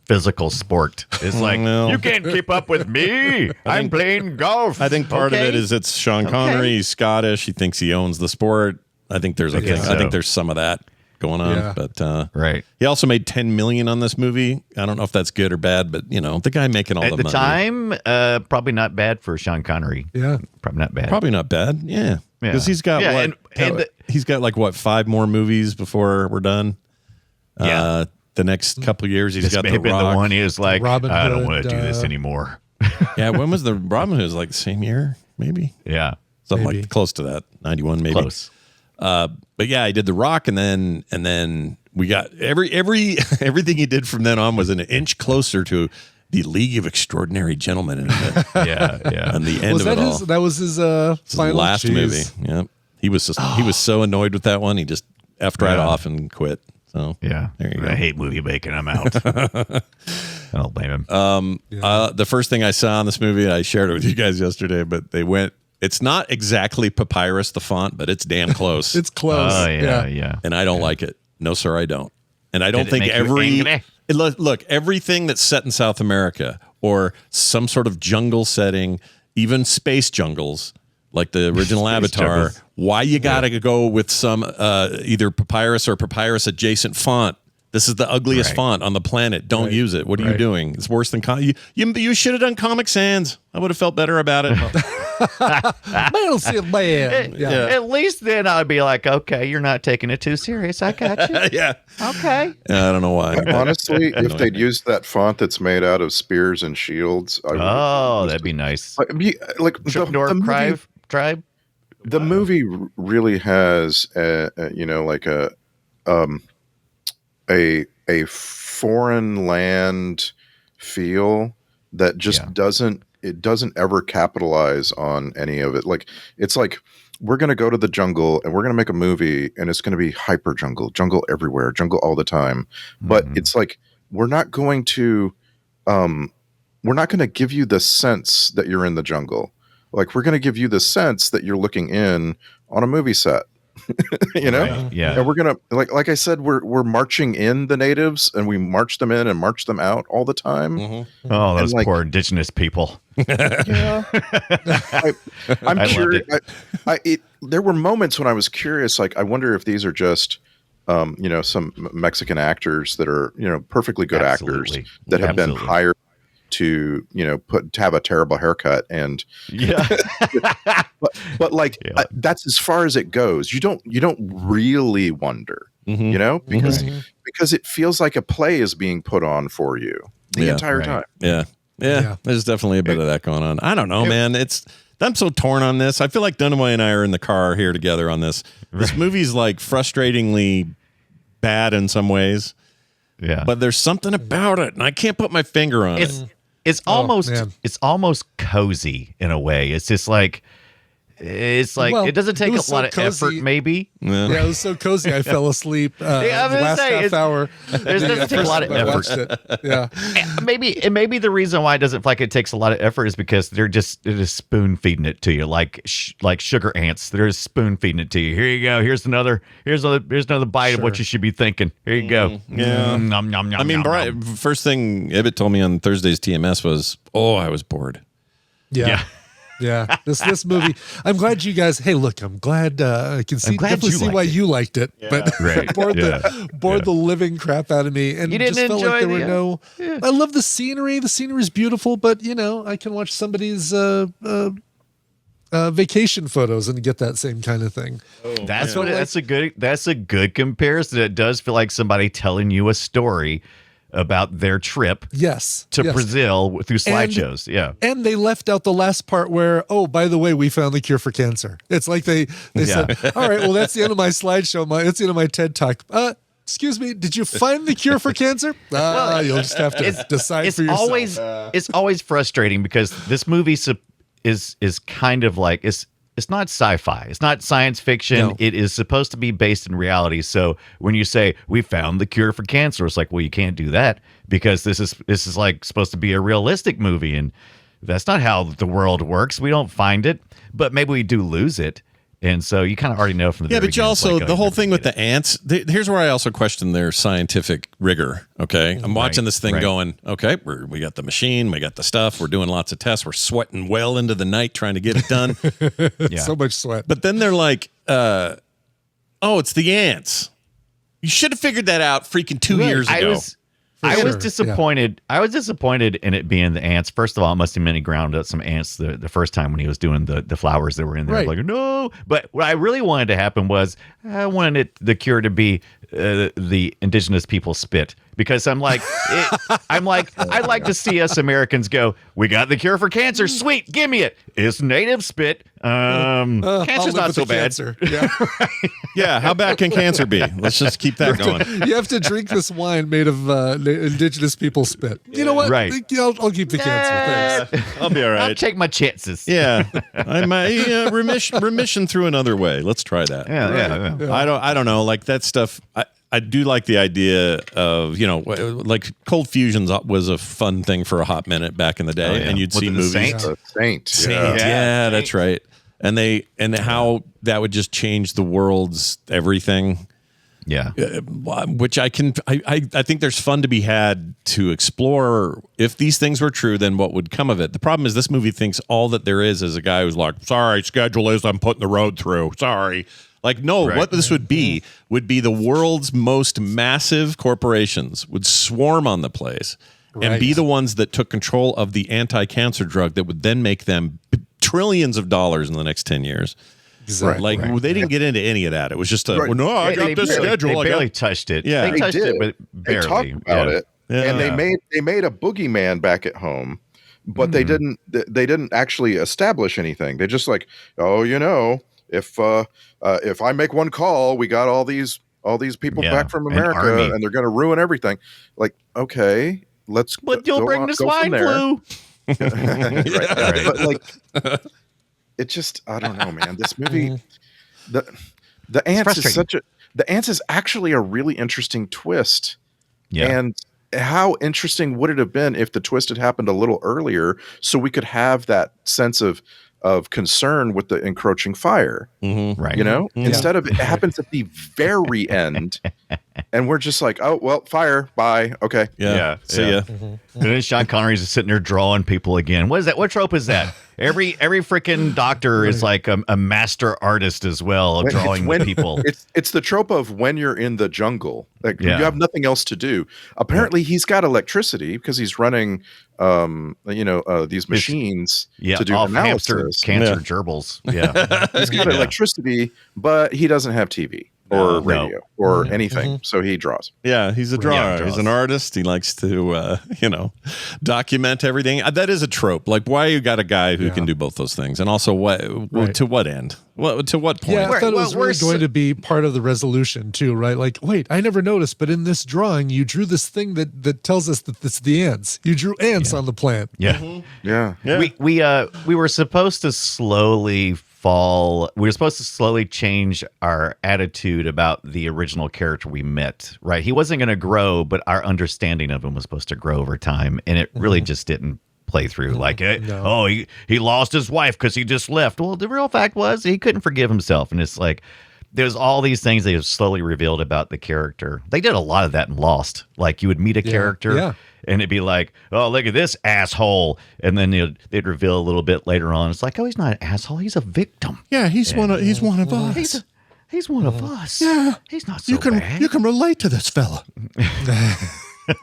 physical sport? It's like, you can't keep up with me. I'm playing golf. I think part of it is it's Sean Connery. He's Scottish. He thinks he owns the sport. I think there's I think there's some of that going on. But right. He also made $10 million on this movie. I don't know if that's good or bad, but the guy making all at the the money. time, probably not bad for Sean Connery. Yeah, probably not bad. Probably not bad. Yeah. Because he's got he's got like 5 more movies before we're done. The next couple of years he's got the Rock. The one he was like, Robin I don't Hood, want to do this anymore. Yeah, when was the Robin Hood? Like the same year, maybe. Yeah, something like close to that, 91 maybe. Close. But yeah, he did the Rock, and then we got everything he did from then on was an inch closer to the League of Extraordinary Gentlemen. And the end of it all. That was his final last movie. Yeah, he was so annoyed with that one. He just effed right off and quit. So yeah, there you go. I hate movie making. I'm out. I don't blame him. The first thing I saw in this movie, I shared it with you guys yesterday, but they went. It's not exactly papyrus, the font, but it's damn close. It's close. Oh yeah. And I don't like it. No, sir, I don't. And I don't think everything that's set in South America or some sort of jungle setting, even space jungles, like the original Avatar, jungles. Why you got to go with some either papyrus or papyrus adjacent font? This is the ugliest font on the planet. Don't use it. What are you doing? It's worse than you should have done Comic Sans. I would have felt better about it. At least then I'd be like, okay, you're not taking it too serious. I got you. Yeah. Okay. I don't know why. Honestly, if they'd used that font that's made out of spears and shields, that'd be nice. Like the tribe. The movie really has a foreign land feel that just doesn't ever capitalize on any of it. Like it's like we're going to go to the jungle and we're going to make a movie and it's going to be hyper jungle everywhere, jungle all the time. But it's like we're not going to we're not going to give you the sense that you're in the jungle. Like, we're going to give you the sense that you're looking in on a movie set. You know? Right, yeah. And we're gonna like I said, we're marching in the natives, and we march them in and march them out all the time. Mm-hmm. Oh, those poor indigenous people. Yeah. I'm curious. There were moments when I was curious, like, I wonder if these are just some Mexican actors that are, perfectly good actors that have been hired to have a terrible haircut, and but like that's as far as it goes. You don't really wonder, because it feels like a play is being put on for you the entire time. Yeah, there's definitely a bit of that going on. I don't know, man. I'm so torn on this. I feel like Dunaway and I are in the car here together on this. This movie's like frustratingly bad in some ways, but there's something about it, and I can't put my finger on it. It's almost cozy in a way. It's just like it doesn't take a lot of effort. Maybe it was so cozy. I fell asleep. Half hour. It doesn't take a lot of effort. Yeah, maybe the reason why it doesn't feel like it takes a lot of effort is because they're just spoon feeding it to you, like sugar ants. They're just spoon feeding it to you. Here you go. Here's another bite of what you should be thinking. Here you go. Yeah. Nom, nom, nom, I mean, nom. first thing Ibbott told me on Thursday's TMS was, I was bored. Yeah. Yeah, this movie. I'm glad you guys. Hey, look, I'm glad I can definitely see why you liked it, but bored the living crap out of me, and you didn't just felt like there were no. Yeah. I love the scenery. The scenery is beautiful, but I can watch somebody's vacation photos and get that same kind of thing. That's a good comparison. It does feel like somebody telling you a story about their trip to Brazil through slideshows. And they left out the last part where, by the way, we found the cure for cancer. It's like they said, all right, well, that's the end of my slideshow. That's the end of my TED Talk. Excuse me, did you find the cure for cancer? You'll just have to decide for yourself. It's always frustrating because this movie is kind of like, it's not sci-fi. It's not science fiction. No. It is supposed to be based in reality. So when you say we found the cure for cancer, it's like, well, you can't do that because this is like supposed to be a realistic movie, and that's not how the world works. We don't find it, but maybe we do lose it. And so you kind of already know from the but you also the whole thing with the ants. Here's where I also question their scientific rigor. Okay, I'm watching this thing going. Okay, we got the machine, we got the stuff. We're doing lots of tests. We're sweating well into the night trying to get it done. So much sweat. But then they're like, it's the ants. You should have figured that out freaking 2 years ago. I was disappointed. I was disappointed in it being the ants. First of all, it must have been he ground up some ants the first time when he was doing the flowers that were in there. Right. Like, no. But what I really wanted to happen was I wanted the cure to be the indigenous people spit. Because I'm like, I'd like to see us Americans go, we got the cure for cancer. Sweet, give me it. It's native spit. Cancer's not so bad. Cancer. Yeah. Yeah, how bad can cancer be? Let's just keep that going. You have to drink this wine made of indigenous people spit. You know what? Right. I'll keep the cancer. Thanks. I'll be all right. I'll take my chances. Yeah, I'm remission through another way. Let's try that. Yeah. I don't know, like that stuff. I do like the idea of, like Cold Fusions was a fun thing for a hot minute back in the day, and you'd see movies. Saint. Yeah, that's right. And how that would just change the world's everything. Yeah. Which I think there's fun to be had to explore. If these things were true, then what would come of it? The problem is this movie thinks all that there is a guy who's like, sorry, schedule is I'm putting the road through. Sorry. Like, no, what this would be the world's most massive corporations would swarm on the place and be the ones that took control of the anti-cancer drug that would then make them trillions of dollars in the next 10 years. Exactly. They didn't get into any of that. It was just I got this schedule. They barely touched it. Yeah. They touched did. it, but barely. They talked about it. Yeah. And they made a boogeyman back at home, but they didn't actually establish anything. They just like, if I make one call, we got all these people back from America, and they're going to ruin everything. Like, okay, let's. But you'll bring the swine flu. Right. But like, it just, I don't know, man. This movie, the ants is the ants is actually a really interesting twist. Yeah. And how interesting would it have been if the twist had happened a little earlier, so we could have that sense of concern with the encroaching fire, Right? you know, Yeah. instead of it happens at the very end, and we're just like, oh well, fire, bye, okay, Yeah. See ya. And then Sean Connery's just sitting there drawing people again. What is that? What trope is that? Every freaking doctor is like a master artist as well of drawing people. It's the trope of when you're in the jungle, like Yeah. you have nothing else to do. Apparently, he's got electricity because he's running, these machines to do off hamster analysis. cancer gerbils. Yeah, He's got electricity, but he doesn't have TV or radio or anything, so he draws. Yeah, he's a drawer. Yeah, He's an artist. He likes to, document everything. That is a trope. Like, why you got a guy who can do both those things, and also to what end? Well, to what point? Yeah, I thought it was really going to be part of the resolution too, right? Like, wait, I never noticed, but in this drawing, you drew this thing that tells us that it's the ants. You drew ants on the plant. yeah, Yeah. We were supposed to slowly fall. We were supposed to slowly change our attitude about the original character we met. Right? He wasn't going to grow, but our understanding of him was supposed to grow over time, and it really just didn't play through. Like, he lost his wife because he just left. Well, the real fact was he couldn't forgive himself, and it's like there's all these things they have slowly revealed about the character. They did a lot of that in Lost. Like, you would meet a character. And it'd be like, oh, look at this asshole. And then they'd reveal a little bit later on. It's like, oh, he's not an asshole. He's a victim. Yeah, he's one of us. He's one of us. Yeah, he's not so bad. You can relate to this fella.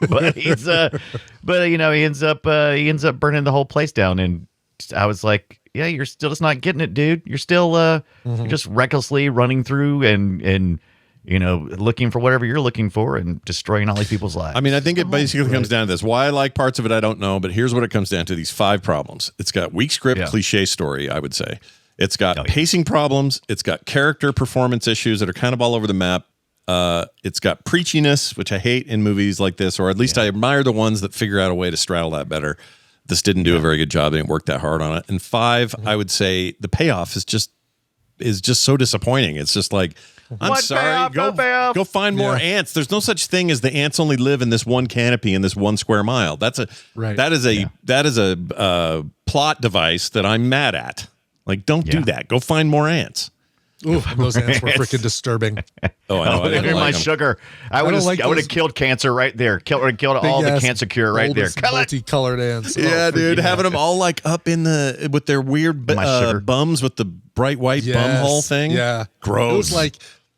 But he ends up burning the whole place down. And I was like, yeah, you're still just not getting it, dude. You're still you're just recklessly running through and looking for whatever you're looking for and destroying all these people's lives. I mean, I think it basically comes down to this. Why I like parts of it, I don't know, but here's what it comes down to: these 5 problems. It's got weak script, cliche story, I would say. It's got pacing problems. It's got character performance issues that are kind of all over the map. It's got preachiness, which I hate in movies like this, or at least I admire the ones that figure out a way to straddle that better. This didn't do a very good job. They didn't work that hard on it. And 5, I would say the payoff is just so disappointing. It's just like, I'm sorry, go find more ants. There's no such thing as the ants only live in this one canopy in this 1 square mile. That is a plot device that I'm mad at. Like, don't do that. Go find more ants. Ooh, those ants were freaking disturbing. Oh, I know. I didn't my like sugar. I would have killed cancer right there. Killed all the cancer cure right there. Multicolored ants. Yeah, dude, having them all like up in with their weird bums with the bright white bum hole thing. Yeah, gross.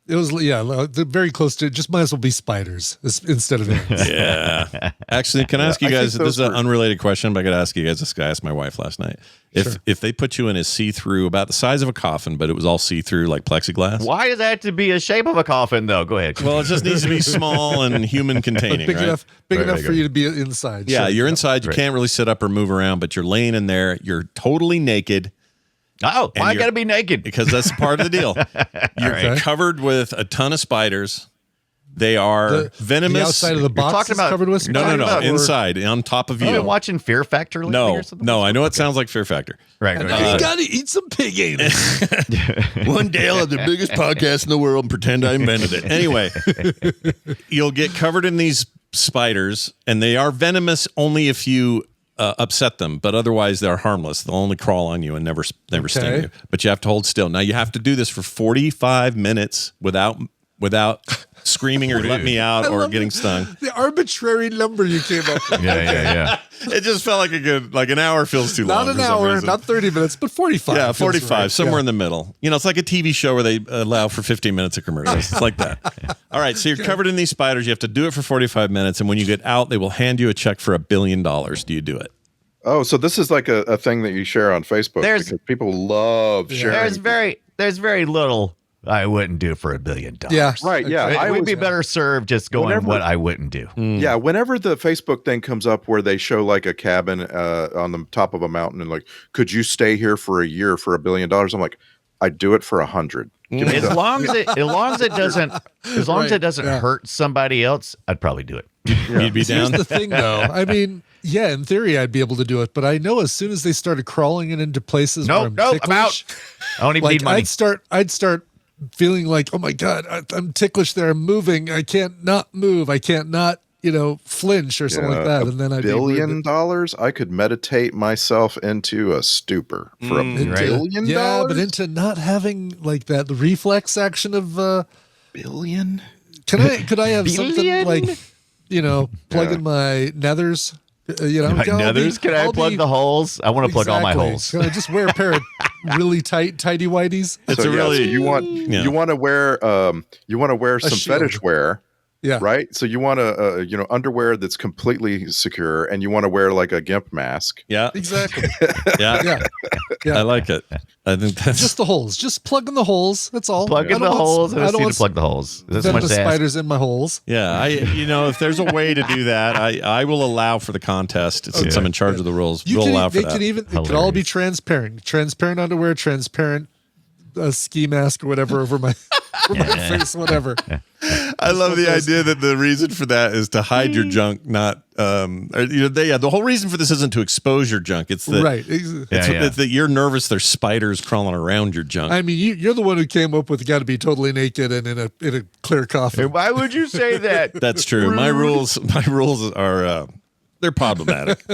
It was very close to. Just might as well be spiders instead of ants. Yeah. Actually, can I ask you guys? This is an unrelated question, but I got to ask you guys. This guy asked my wife last night. If they put you in a see-through, about the size of a coffin, but it was all see-through like plexiglass. Why does that have to be a shape of a coffin, though? Go ahead. Well, it just needs to be small and human containing, big right? enough for you to be inside. Yeah, you're inside. You can't really sit up or move around, but you're laying in there. You're totally naked. Oh, why I gotta be naked? Because that's part of the deal. You're covered with a ton of spiders. They are venomous. The outside of the box is covered with spiders? No. Inside, on top of you. You've been watching Fear Factor lately or something? No, I know it sounds like Fear Factor. Right. You gotta eat some pig anus. One day I'll have the biggest podcast in the world and pretend I invented it. Anyway, you'll get covered in these spiders, and they are venomous only if you upset them, but otherwise they're harmless. They'll only crawl on you and never sting you. But you have to hold still. Now you have to do this for 45 minutes without screaming or let me out or getting stung. The arbitrary number you came up with. Yeah. It just felt like an hour feels too long. Not an hour, not 30 minutes, but 45. Yeah, 45, somewhere in the middle. It's like a TV show where they allow for 15 minutes of commercials. It's like that. All right, so you're covered in these spiders. You have to do it for 45 minutes, and when you get out, they will hand you a check for $1 billion. Do you do it? Oh, so this is like a thing that you share on Facebook because people love sharing. There's very little I wouldn't do for $1 billion. Yeah. Right. Yeah. We'd be better served just going what I wouldn't do. Yeah. Whenever the Facebook thing comes up where they show like a cabin on the top of a mountain and like, could you stay here for a year for $1 billion? I'm like, I'd do it for 100. As long as it doesn't hurt somebody else, I'd probably do it. You'd be down. Here's the thing, though. I mean, yeah, in theory, I'd be able to do it, but I know as soon as they started crawling it into places where I'm ticklish, I'm out. I don't even need money. I'd start feeling like, oh my God, I'm ticklish there. I'm moving. I can't not move. I can't not flinch or something like that, and then I'd $1 billion. I could meditate myself into a stupor for $1 billion. Yeah, but into not having like that the reflex action of billion. Could I have something like plug in my nethers? My nethers? Can I plug the holes? I want to plug all my holes. Can I just wear a pair of really tighty whities? It's you want to wear some fetish wear. Yeah. Right. So you want to, underwear that's completely secure, and you want to wear like a GIMP mask. Yeah. Exactly. Yeah. I like it. I think that's just the holes. Just plug in the holes. That's all. Plug in the holes. I don't want to plug the holes. That's much spiders in my holes. Yeah. If there's a way to do that, I will allow for the contest since I'm in charge of the rules. We'll allow for that. It could all be transparent. Transparent underwear, transparent ski mask or whatever over my face, whatever. I love the idea that the reason for that is to hide your junk, not the whole reason for this isn't to expose your junk. It's that it's that you're nervous there's spiders crawling around your junk. I mean, you're the one who came up with got to be totally naked and in a clear coffin. Hey, why would you say that? That's true. My rules are they're problematic.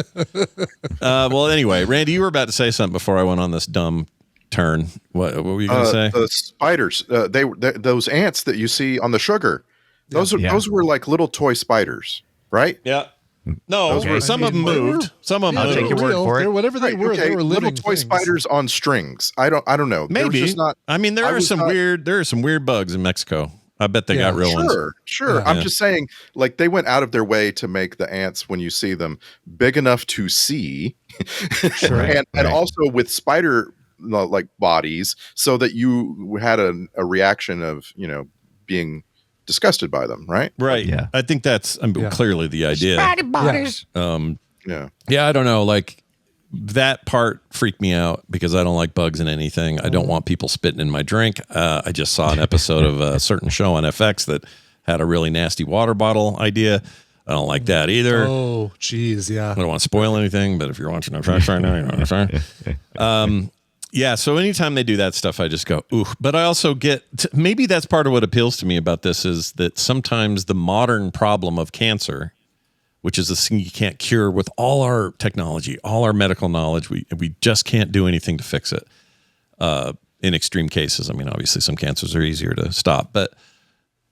Well, anyway, Randy, you were about to say something before I went on this dumb turn. What were you going to say? The spiders, those ants that you see on the sugar, those were like little toy spiders, right? Yeah. No, some of them moved. Some of them I'll take your word for it. Whatever they were, they were little living toy spiders on strings. I don't know. Maybe. Just not, I mean, there are some weird bugs in Mexico. I bet they got real ones. Sure. I'm just saying, like, they went out of their way to make the ants, when you see them, big enough to see, and also with spider like bodies, so that you had a reaction of being disgusted by them, right? Right. Yeah. I think that's clearly the idea. Spider bodies. Yeah. I don't know. Like, that part freaked me out because I don't like bugs in anything. I don't want people spitting in my drink. I just saw an episode of a certain show on FX that had a really nasty water bottle idea. I don't like that either. Oh, geez, yeah. I don't want to spoil anything, but if you're watching FX right now, you know what I'm saying. Yeah, so anytime they do that stuff, I just go, ooh. But I also maybe that's part of what appeals to me about this is that sometimes the modern problem of cancer, which is a thing you can't cure with all our technology, all our medical knowledge, we just can't do anything to fix it in extreme cases. I mean, obviously some cancers are easier to stop, but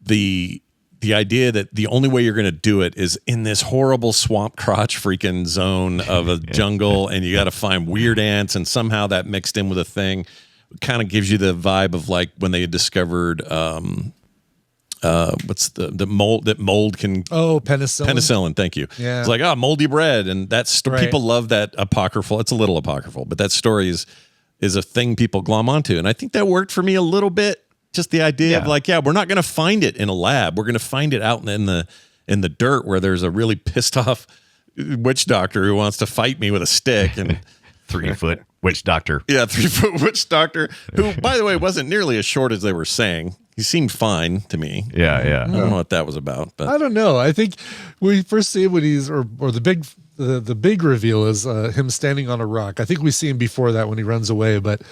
the idea that the only way you're going to do it is in this horrible swamp crotch freaking zone of a jungle, and you got to find weird ants, and somehow that mixed in with a thing kind of gives you the vibe of like when they discovered what's the mold that mold can penicillin, thank you. Yeah. It's like moldy bread, and that's people love that apocryphal. It's a little apocryphal, but that story is a thing people glom onto, and I think that worked for me a little bit. Just the idea of like, we're not going to find it in a lab. We're going to find it out in the dirt where there's a really pissed off witch doctor who wants to fight me with a stick and 3-foot witch doctor. Yeah, 3-foot witch doctor who, by the way, wasn't nearly as short as they were saying. He seemed fine to me. Yeah. I don't know what that was about, but I don't know. I think we first see when he's or the big reveal is him standing on a rock. I think we see him before that when he runs away, but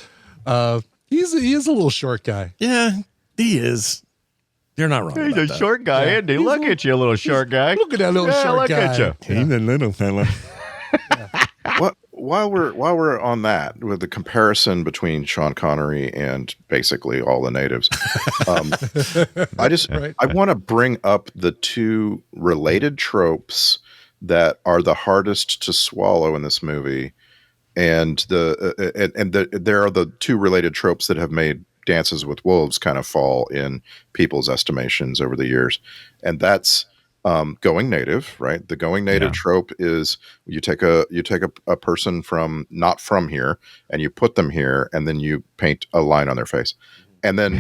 he is a little short guy. Yeah, he is. You're not wrong. He's a short guy, isn't he? Look at you, little short guy. Look at that little short guy. Look at you. He's a little fella. While we're on that, with the comparison between Sean Connery and basically all the natives, I want to bring up the two related tropes that are the hardest to swallow in this movie. And there are the two related tropes that have made Dances with Wolves kind of fall in people's estimations over the years, and that's going native, right? The going native trope is you take a person from not from here and you put them here, and then you paint a line on their face, and then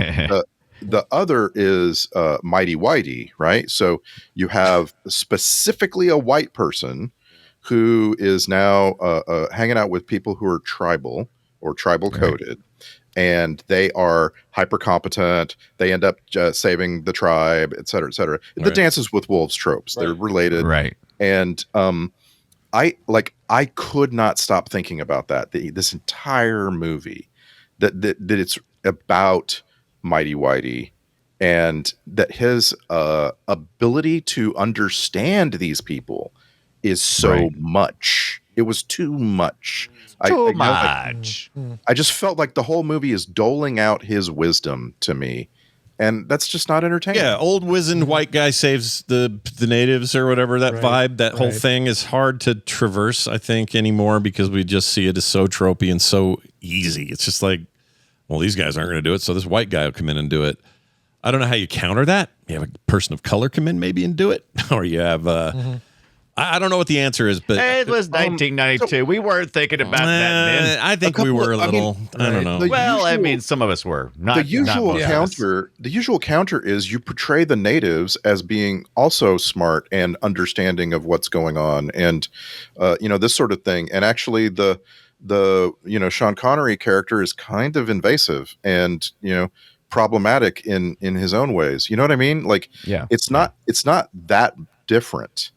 the other is Mighty Whitey, right? So you have specifically a white person who is now hanging out with people who are tribal or tribal coded, and they are hyper competent. They end up saving the tribe, et cetera, et cetera. Right. The Dances with Wolves tropes, they're related. Right. And I could not stop thinking about that. This entire movie that it's about Mighty Whitey and that his ability to understand these people is so much. It was too much. Too much. I just felt like the whole movie is doling out his wisdom to me, and that's just not entertaining. Yeah, old wizened white guy saves the natives or whatever, that vibe, that whole thing is hard to traverse, I think, anymore, because we just see it as so tropey and so easy. It's just like, well, these guys aren't going to do it, so this white guy will come in and do it. I don't know how you counter that. You have a person of color come in maybe and do it, or you have I don't know what the answer is, but it was 1992. We weren't thinking about that then. I think we were a little. I don't know. Well, I mean, some of us were. Not, the usual not counter. The usual counter is you portray the natives as being also smart and understanding of what's going on, and this sort of thing. And actually, the Sean Connery character is kind of invasive and problematic in his own ways. You know what I mean? Like, it's not that different.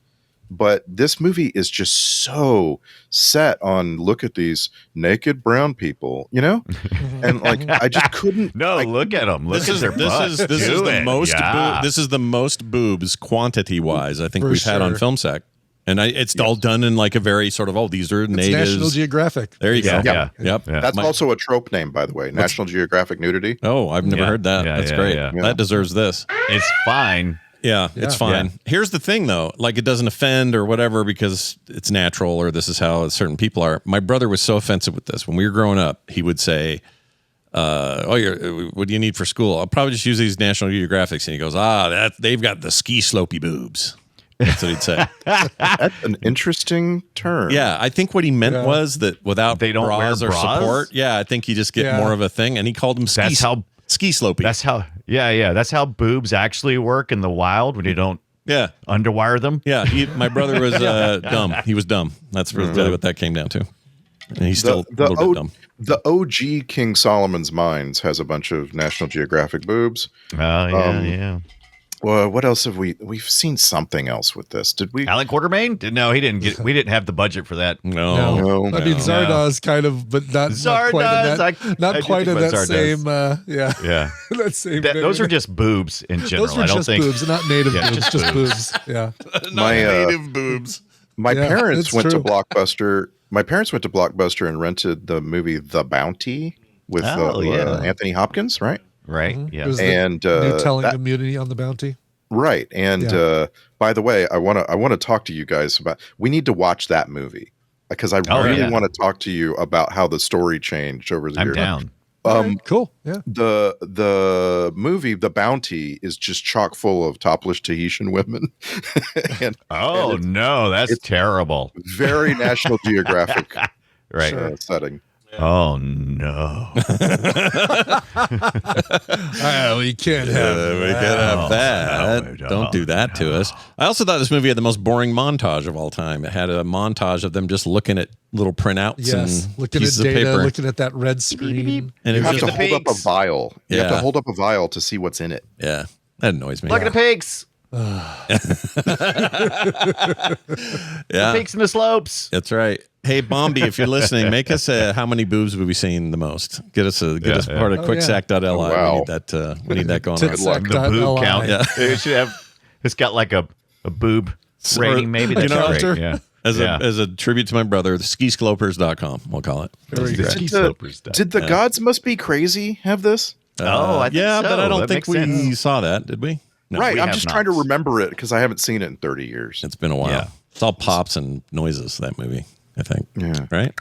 But this movie is just so set on look at these naked brown people, and like I just couldn't. No, look at them. Look at their butts. This is the most. This is the most boobs quantity wise I think we've had on FilmSack, and it's all done in like a very sort of these are natives. National Geographic. There you go. Yeah. Yep. That's also a trope name, by the way. National Geographic nudity. Oh, I've never heard that. That's great. Yeah. That deserves this. It's fine. Yeah, it's fine. Here's the thing, though. Like, it doesn't offend or whatever because it's natural or this is how certain people are. My brother was so offensive with this. When we were growing up, he would say, what do you need for school? I'll probably just use these National Geographics. And he goes, they've got the ski slopey boobs. That's what he'd say. That's an interesting term. Yeah, I think what he meant was that without they don't bras wear or bras? support, I think you just get more of a thing. And he called them ski slopey. That's how. Yeah. That's how boobs actually work in the wild when you don't. Yeah, underwire them. Yeah, my brother was dumb. He was dumb. That's really what that came down to. And he's still a little bit dumb. The OG King Solomon's Mines has a bunch of National Geographic boobs. Oh yeah. Well, what else have we've seen something else with this? Did we? Alan Quartermain? No, he didn't get. We didn't have the budget for that. No. I mean, Zardoz kind of, but not quite in that same. That same. Those are just boobs in general. Those are just boobs, not native boobs. Just boobs. Yeah. Native boobs. My parents went to Blockbuster. My parents went to Blockbuster and rented the movie The Bounty with Anthony Hopkins, right? Right. Mm-hmm. Yeah. And new telling immunity on the bounty. Right. And by the way, I want to talk to you guys about. We need to watch that movie because I really want to talk to you about how the story changed over the years. I'm down. Cool. Yeah. The movie The Bounty is just chock full of topless Tahitian women. No, that's terrible. Very National Geographic setting. Oh no! We can't have that. Don't do that to us. I also thought this movie had the most boring montage of all time. It had a montage of them just looking at little printouts and looking pieces at data, of paper, looking at that red screen. And you have to hold up a vial. You have to hold up a vial to see what's in it. Yeah, that annoys me. Look at the pigs. The peaks and the slopes. That's right. Hey, Bombi, if you're listening, make us how many boobs have we seen the most? Get us part of quicksack.li. Wow. We need that going on. Good luck. The boob count. Yeah. It should have. It's got like a boob rating. Maybe that's great. Yeah. As a tribute to my brother, the skisclopers.com, we'll call it. Did the Gods Must Be Crazy have this? I think so. But I don't think we sense. saw that, did we? No, right. I'm just trying to remember it because I haven't seen it in 30 years. It's been a while. Yeah. It's all pops and noises, that movie, I think. Yeah. Right?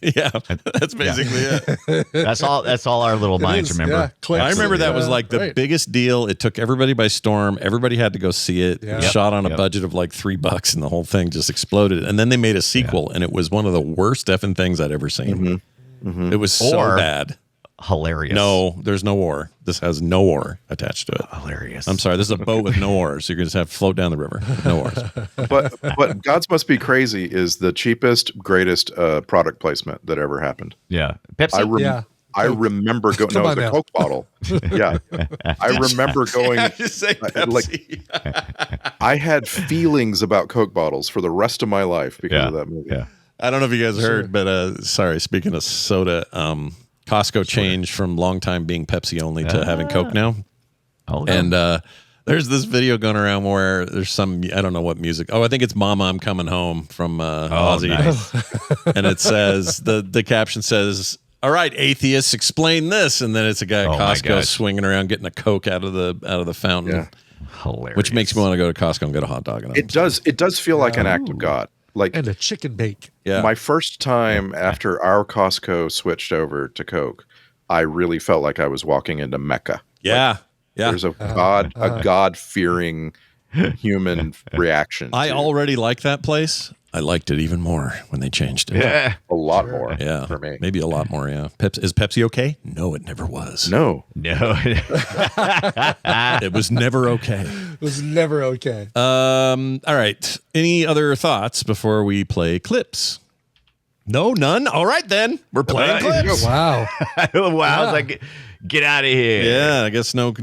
Yeah. That's basically it. That's all our little minds remember. Yeah. I remember that was like the biggest deal. It took everybody by storm. Everybody had to go see it. Yeah. It was shot on a budget of like $3 and the whole thing just exploded. And then they made a sequel and it was one of the worst effing things I'd ever seen. Mm-hmm. Mm-hmm. It was so bad. Hilarious. No, there's no oar. This has no oar attached to it. Hilarious. I'm sorry. This is a boat with no oars. You're going to have to float down the river. No oars. But Gods Must Be Crazy is the cheapest, greatest product placement that ever happened. Yeah. Pepsi. I remember going. No, it was a Coke bottle. Yeah, I remember going. I had feelings about Coke bottles for the rest of my life because of that movie. Yeah. I don't know if you guys heard, but sorry. Speaking of soda, Costco changed from long time being Pepsi only to having Coke now. Oh, And there's this video going around where there's some, I don't know what music. Oh, I think it's Mama, I'm Coming Home from Ozzy. Nice. And it says, the caption says, all right, atheists, explain this. And then it's a guy at Costco swinging around getting a Coke out of the fountain. Yeah. Hilarious. Which makes me want to go to Costco and get a hot dog. And It does feel like an act of God. Like, And a chicken bake. Yeah. my first time after our Costco switched over to Coke, I really felt like I was walking into Mecca. Yeah. Yeah. There's a God-fearing human reaction. I to already like that place. I liked it even more when they changed it. Yeah. a lot more. Yeah. for me. Maybe a lot more. Yeah. Is Pepsi okay? No, it never was. No. No. It was never okay. It was never okay. All right. Any other thoughts before we play clips? No, none. All right, then. We're playing clips. Wow. Wow. It's like, get out of here. Yeah, I guess no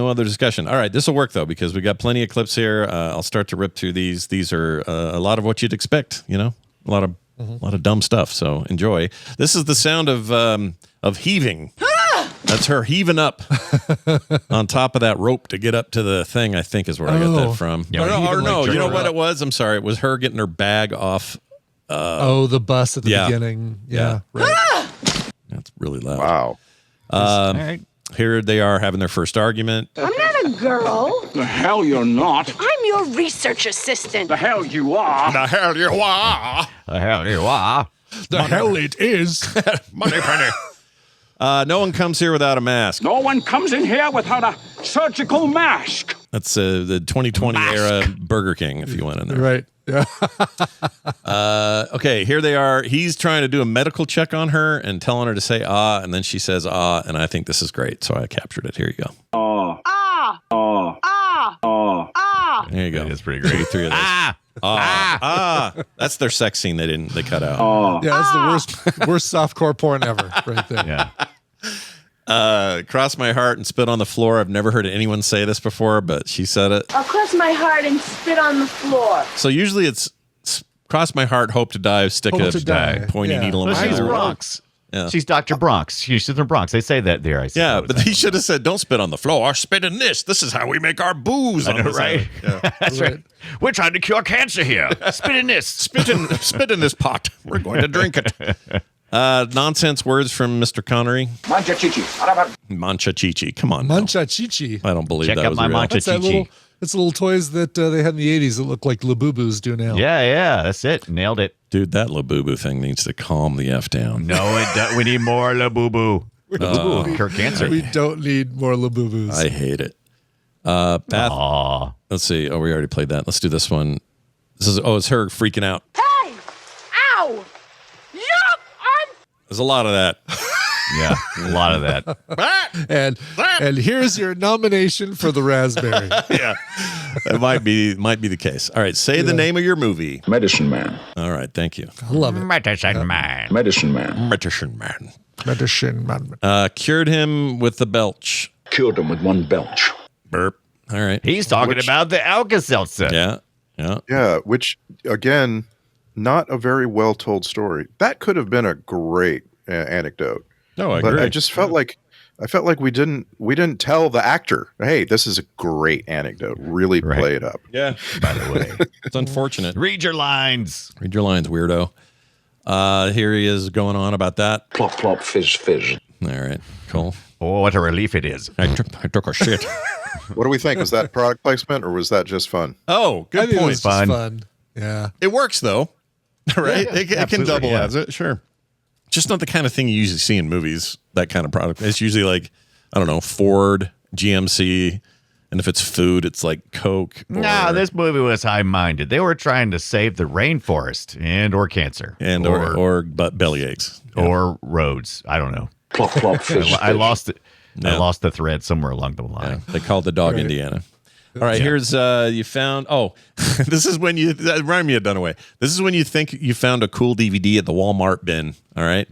other discussion. All right, this will work though because we got plenty of clips here. I'll start to rip through these. These are a lot of what you'd expect. You know, a lot of dumb stuff. So enjoy. This is the sound of heaving. That's her heaving up on top of that rope to get up to the thing. I think is where I got that from. Yeah, or no, like you know what up. it was? I'm sorry. It was her getting her bag off. The bus at the yeah. beginning. Yeah. Right. That's really loud. Wow. All right. Here they are having their first argument. I'm not a girl. The hell you're not. I'm your research assistant. The hell you are. The hell you are. The hell you are. The hell it is. Money penny. No one comes here without a mask. No one comes in here without a surgical mask. That's the 2020 era Burger King, if you went in there. Right. Yeah. Okay, here they are. He's trying to do a medical check on her and telling her to say and then she says and I think this is great, so I captured it. Here you go. There you go. That's pretty great. Three of those. That's their sex scene they cut out. Yeah, that's the worst softcore porn ever right there. Yeah. Cross my heart and spit on the floor. I've never heard anyone say this before, but she said it. I'll cross my heart and spit on the floor. So usually it's cross my heart, hope to die, stick Hope a to die. pointy Yeah. needle in Well, my she's eye. Bronx. Yeah. She's Dr. Bronx. She's in the Bronx. They say that there, I suppose. Yeah, but he should have said, don't spit on the floor, spit in this. This is how we make our booze. I know, on this right? island." Yeah. That's right. We're trying to cure cancer here. Spit in this. Spit in this pot. We're going to drink it. Nonsense words from Mr. Connery. Mancha chichi. Mancha Chichi. Come on. now. Mancha Chichi. I don't believe Check that out was my real. Mancha That's that Chichi. it's little toys that they had in the 80s that look like Labubus do now. Yeah, that's it. Nailed it. Dude, that Labubu thing needs to calm the F down. No, we need more Labubu. Cure cancer. We don't need more Labubus. I hate it. Beth, Aw. let's see. Oh, we already played that. Let's do this one. It's her freaking out. Hey! Ow! Yup! There's a lot of that. Yeah, a lot of that. And here's your nomination for the raspberry. Yeah, that might be the case. All right, say the name of your movie. Medicine Man. All right, thank you. I love it. Medicine Man. Medicine Man. Medicine Man. Medicine man. Cured him with the belch. Killed him with one belch. Burp. All right. He's talking about the Alka-Seltzer. Yeah. Yeah. Yeah, which again, not a very well told story. That could have been a great anecdote. No, I But agree. I just felt like we didn't tell the actor, hey, this is a great anecdote. Really play it up. Yeah. By the way, it's unfortunate. Read your lines. Read your lines, weirdo. Here he is going on about that. Plop, plop, fizz, fizz. All right. Cool. Oh, what a relief it is. I took a shit. What do we think? Was that product placement or was that just fun? Oh, I good think it point. was just fun. Yeah. It works though, right? Yeah, it can absolutely, double yeah. as it. Sure. Just not the kind of thing you usually see in movies. That kind of product. It's usually like, I don't know, Ford, GMC, and if it's food, it's like Coke. No, this movie was high-minded. They were trying to save the rainforest or cancer and or belly aches or roads. I don't know. Plop, plop, fizz, I lost it. Yeah. I lost the thread somewhere along the line. Yeah, they called the dog Indiana. All right, here's you found. Oh, this is when you remind me of Dunaway. This is when you think you found a cool DVD at the Walmart bin. All right,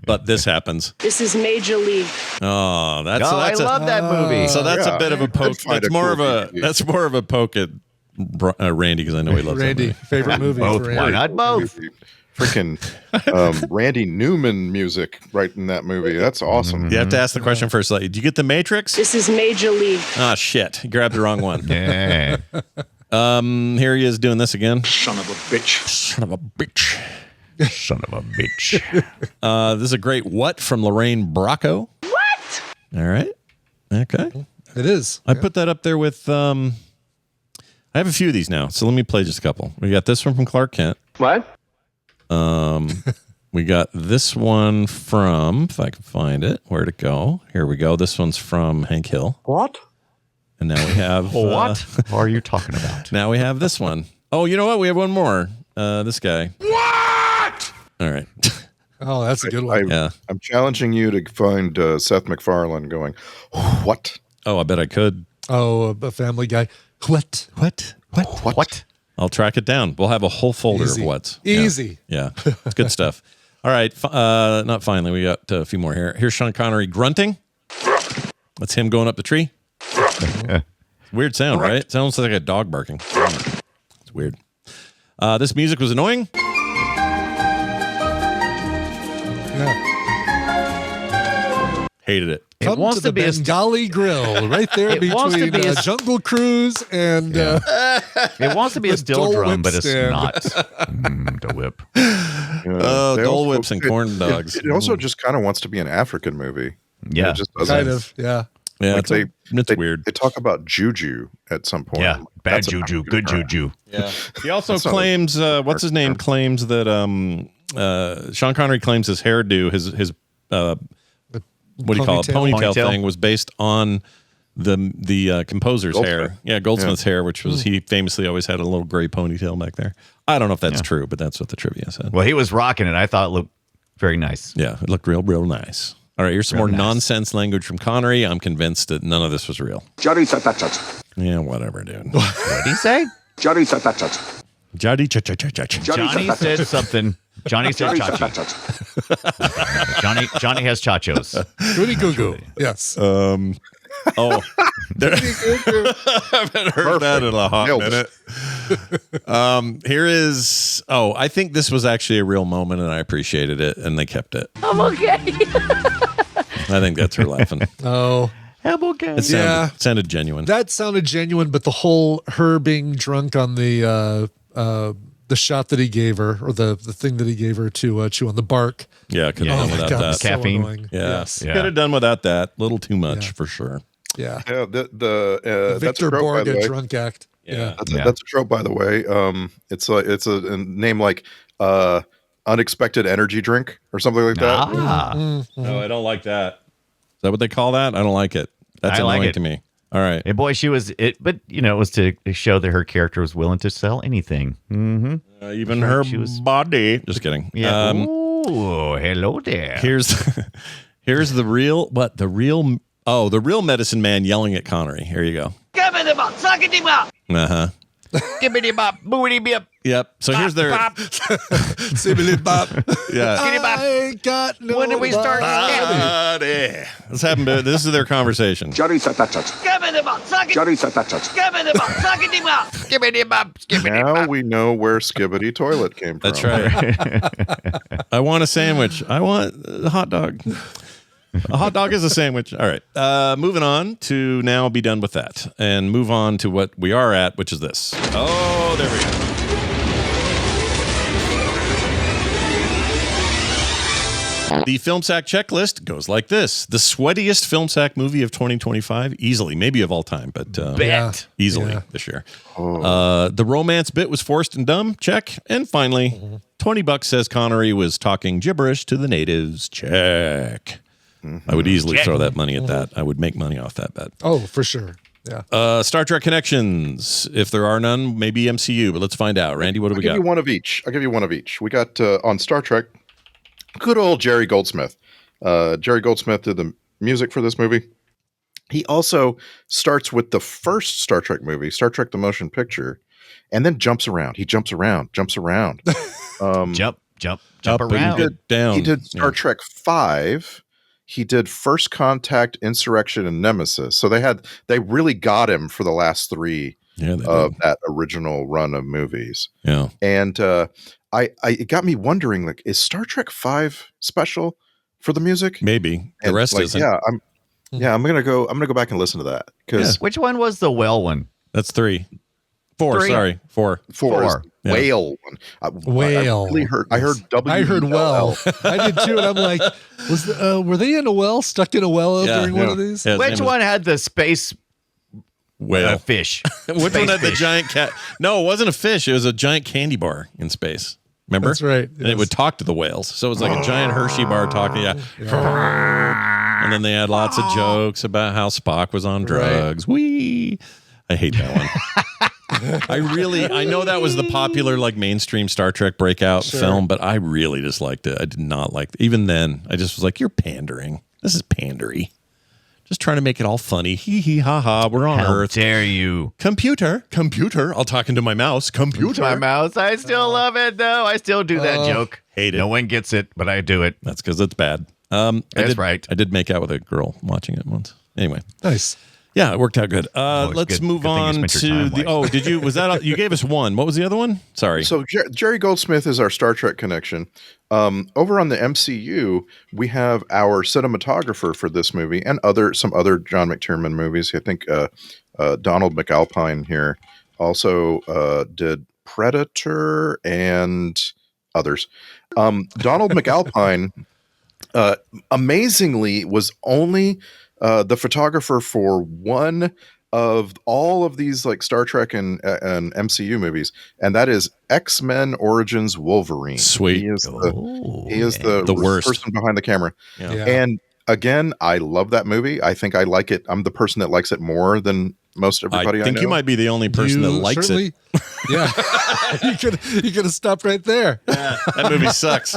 but this happens. This is Major League. Oh, I love that movie. So that's a bit of a poke. find That's a more cool of a DVD. that's more of a poke at Randy because I know he loves Randy, that movie. favorite movie. Both. for Why Randy. not both? freaking Randy Newman music right in that movie. That's awesome. You have to ask the question first. Like, did you get the Matrix? This is Major League. Ah, shit. You grabbed the wrong one. Yeah. Here he is doing this again. Son of a bitch. Son of a bitch. Son of a bitch. This is a great what from Lorraine Bracco. What? All right. Okay. It is. I put that up there with I have a few of these now, so let me play just a couple. We got this one from Clark Kent. What? We got this one from, if I can find it, where'd it go? Here we go. This one's from Hank Hill. What? And now we have What are you talking about? Now we have this one. Oh, you know what? We have one more. This guy. What? All right. Oh, that's a good one. I'm challenging you to find Seth MacFarlane going, what? Oh, I bet I could. Oh, a Family Guy. What? I'll track it down. We'll have a whole folder Easy. of what's. Easy. Yeah. It's good stuff. All right. Not finally. We got a few more here. Here's Sean Connery grunting. That's him going up the tree. Weird sound, right? Sounds like a dog barking. It's weird. This music was annoying. Yeah. Hated it. Come wants to the to be a Bengali Grill, right there It wants to between be a- Jungle Cruise and It wants to be a The still Dole drum, Whip but it's stand. not. The whip. Oh, They Dole also- Whips and corn dogs. It also just kind of wants to be an African movie. Yeah. It just doesn't. kind of, yeah. Yeah, Like it's weird. They talk about juju at some point. Yeah. I'm like, Bad that's juju, African good crap. juju. Yeah. He also That's not claims, what's his name? term. Claims that Sean Connery claims his hairdo, his what do you call it? Ponytail Ponytail. thing was based on the composer's Goldsmith. hair. Yeah, Goldsmith's hair, which was he famously always had a little gray ponytail back there. I don't know if that's true, but that's what the trivia said. Well, he was rocking it. I thought it looked very nice. Yeah, it looked real nice. All right, here's some more nonsense language from Connery. I'm convinced that none of this was real. Johnny Tatachat. Yeah, whatever, dude. What did he say? Johnny Tatachat. Jody Johnny said something. Johnny said chachi. Johnny has chachos. Goody goo goo. Yes. Oh, I haven't heard that in a hot Nailed minute. Here is. Oh, I think this was actually a real moment, and I appreciated it, and they kept it. I'm okay. I think that's her laughing. Oh, Okay. It sounded genuine. that sounded genuine, but the whole her being drunk on the shot that he gave her, or the thing that he gave her to chew on the bark. Yeah, could have Oh done my without God, that. so Caffeine. annoying. Yeah, Yes. Yeah. could have done without that. A little too much Yeah. for sure. Yeah. Yeah, that's a Victor trope, by the Borga way. drunk act. Yeah. That's a trope, by the way. It's a name like unexpected energy drink or something like that. No, I don't like that. Is that what they call that? I don't like it. That's I like annoying it. to me. All right. Hey, boy, she was it, but it was to show that her character was willing to sell anything. Mm-hmm. Even her She was- body. Just kidding. Yeah. Ooh, hello there. Here's the real the real medicine man yelling at Connery. Here you go. Give me the bop, suck it, bop. Uh-huh. Give me the bop, boody bip. Yep. So here's their Sibbly bop. yeah. I got no When did we start? Body. Let's have them. This is their conversation. Johnny Tatachat. Give me the bop, suck it. Johnny Tatachat. Give me the bop, suck it, bop. Give me the bop. Give me the Now bop. we know where Skibbity Toilet came from. That's right. I want a sandwich. I want a hot dog. A hot dog is a sandwich. All right. Moving on to now be done with that and move on to what we are at, which is this. Oh, there we go. The Film Sack checklist goes like this. The sweatiest Film Sack movie of 2025, easily, maybe of all time, but easily this year. The romance bit was forced and dumb, check. And finally, $20 says Connery was talking gibberish to the natives, check. I would easily throw that money at that. I would make money off that bet. Oh, for sure. Yeah. Star Trek connections. If there are none, maybe MCU, but let's find out. Randy, what do we got? I'll give you one of each. We got on Star Trek, good old Jerry Goldsmith. Jerry Goldsmith did the music for this movie. He also starts with the first Star Trek movie, Star Trek the Motion Picture, and then jumps around. He jumps around. Jump Up around. and down. He did Star Trek 5. He did First Contact, Insurrection, and Nemesis. So they really got him for the last three Yeah, they of did. that original run of movies. Yeah. And it got me wondering, like, is Star Trek V special for the music? Maybe. The And rest like, isn't. I'm gonna go back and listen to that because Which one was the whale one? That's 3. 4, Three. sorry. 4. four is Yeah. whale one. Whale. I really heard. I heard W. I heard well. I did too, and I'm like, were they in a well, stuck in a well during one of these? Yeah, his Which name is one had the space Whale. fish? Which one had the giant cat? No, it wasn't a fish. It was a giant candy bar in space. Remember? That's right. And it would talk to the whales. So it was like a giant Hershey bar talking. Yeah. And then they had lots of jokes about how Spock was on drugs. Wee. I hate that one. I know that was the popular, like, mainstream Star Trek breakout film, but I really disliked it. I did not like it. Even then, I just was like, you're pandering. This is pandery. Just trying to make it all funny. Hee hee ha ha. We're on Earth. How dare you? Computer. I'll talk into my mouse. Computer. My mouse. I still love it, though. I still do that joke. Hate it. No one gets it, but I do it. That's because it's bad. That's right. I did make out with a girl watching it once. Anyway. Nice. Yeah, it worked out good. Let's move on to the. Oh, did you? Was that? You gave us one. What was the other one? Sorry. So Jerry Goldsmith is our Star Trek connection. Over on the MCU, we have our cinematographer for this movie and some other John McTiernan movies. I think Donald McAlpine here also did Predator and others. Donald McAlpine amazingly was only the photographer for one of all of these, like, Star Trek and MCU movies, and that is X-Men Origins Wolverine. Sweet. He is the worst person behind the camera. Yeah. And again, I love that movie. I think I like it. I'm the person that likes it more than most everybody I think know. you might be the only person that likes it. Yeah. you could have stopped right there. Yeah, that movie sucks.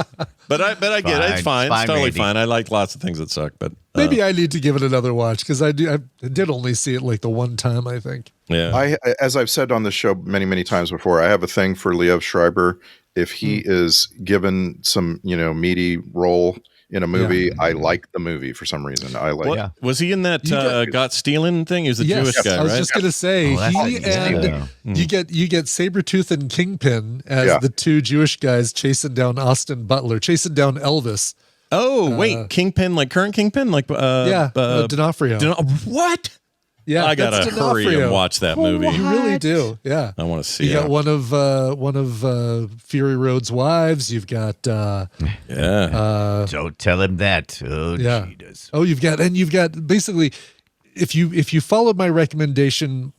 But I get it. It's fine. It's totally maybe. fine. I like lots of things that suck, but Maybe I need to give it another watch because I did only see it like the one time, I think. yeah. As I've said on the show many, many times before, I have a thing for Liev Schreiber. If he is given some, meaty role in a movie, I like the movie for some reason. I like. What, was he in that Got Stealing thing? He was a Yes, Jewish guy, right? I was just gonna say you get Sabretooth and Kingpin as the two Jewish guys chasing down Austin Butler, chasing down Elvis. Oh, wait, Kingpin, like current Kingpin, like D'Onofrio. What? Yeah, I gotta hurry and watch that movie. You really do. Yeah, I want to see. You got one of Fury Road's wives. You've got don't tell him that. Oh, yeah. Jesus. Oh, you've got basically, if you followed my recommendation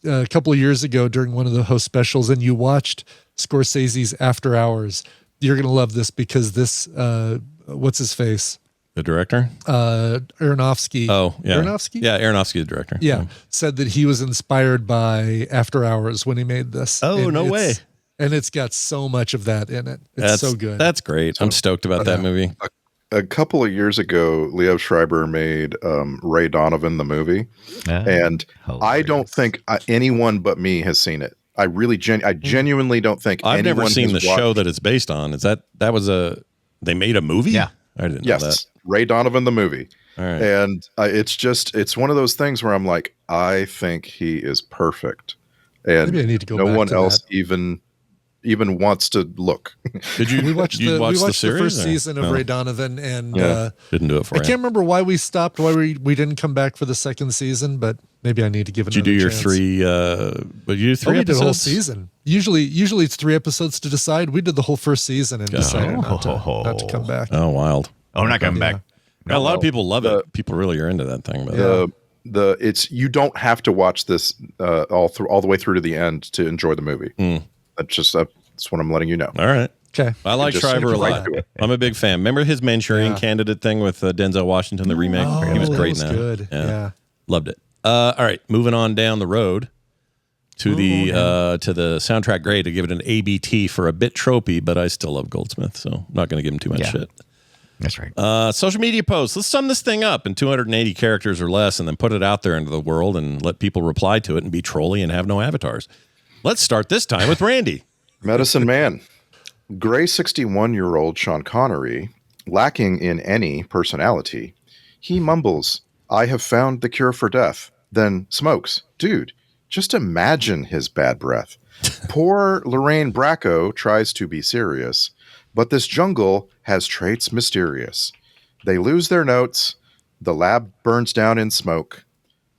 a couple of years ago during one of the host specials and you watched Scorsese's After Hours, you're gonna love this because this what's his face? The director? Aronofsky. Oh, yeah. Aronofsky? Yeah, Aronofsky, the director. Yeah. Said that he was inspired by After Hours when he made this. Oh, no way. And it's got so much of that in it. It's so good. That's great. I'm stoked about that movie. A couple of years ago, Liev Schreiber made Ray Donovan the movie, and I don't think anyone but me has seen it. I really, I genuinely don't think I've never seen the watched show that it's based on. Is that was they made a movie? Yeah, I didn't know that. Ray Donovan the movie. All right. And it's one of those things where I'm like, I think he is perfect, and maybe I need to go no back one to else that. even wants to look. Did you? We watched the series, first or? season of No. Ray Donovan, and Didn't do it for I you. can't remember why we stopped, why we didn't come back for the second season, but maybe I need to give it. Did you do your chance. 3? But you do 3 we episodes. did the whole season. Usually it's 3 episodes to decide. We did the whole first season and decided not to come back. Oh, wild! Oh, we're not coming back. A lot of people love it. People really are into that thing. But you don't have to watch this all the way through to the end to enjoy the movie. That's what I'm letting you know. All right. Okay. I like Shriver a lot. I'm a big fan. Remember his Manchurian Candidate thing with Denzel Washington, the remake? He was great in that. Good. Yeah. Loved it. All right, moving on down the road to the soundtrack grade. To give it an ABT for a bit tropey, but I still love Goldsmith, so I'm not going to give him too much shit. That's right. Social media posts. Let's sum this thing up in 280 characters or less and then put it out there into the world and let people reply to it and be trolly and have no avatars. Let's start this time with Randy. Medicine Man. Gray 61-year-old Sean Connery, lacking in any personality, he mumbles, "I have found the cure for death," then smokes. "Dude, Just imagine his bad breath. Poor Lorraine Bracco tries to be serious, but this jungle has traits mysterious. They lose their notes, the lab burns down in smoke,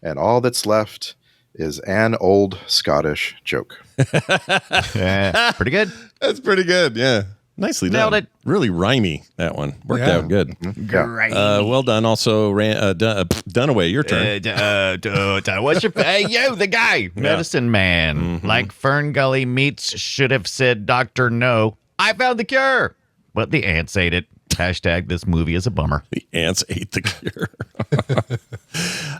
and all that's left is an old Scottish joke. Pretty good. That's pretty good. Yeah. Nicely done. Nailed it. Really rhymey, that one. Worked out good. Great. Well done. Also, Dunaway, your turn. What's your you, the guy, medicine man, Mm-hmm. like Fern Gully meets should have said Dr. No. I found the cure, but the ants ate it. Hashtag this movie is a bummer. The ants ate the cure.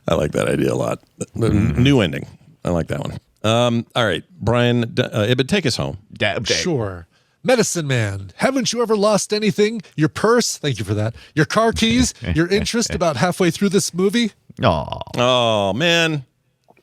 I like that idea a lot. New ending. I like that one. All right, Brian Ibbett, take us home. Sure. Medicine man, haven't you ever lost anything? Your purse, thank you for that. Your car keys, your interest about halfway through this movie? Oh, man.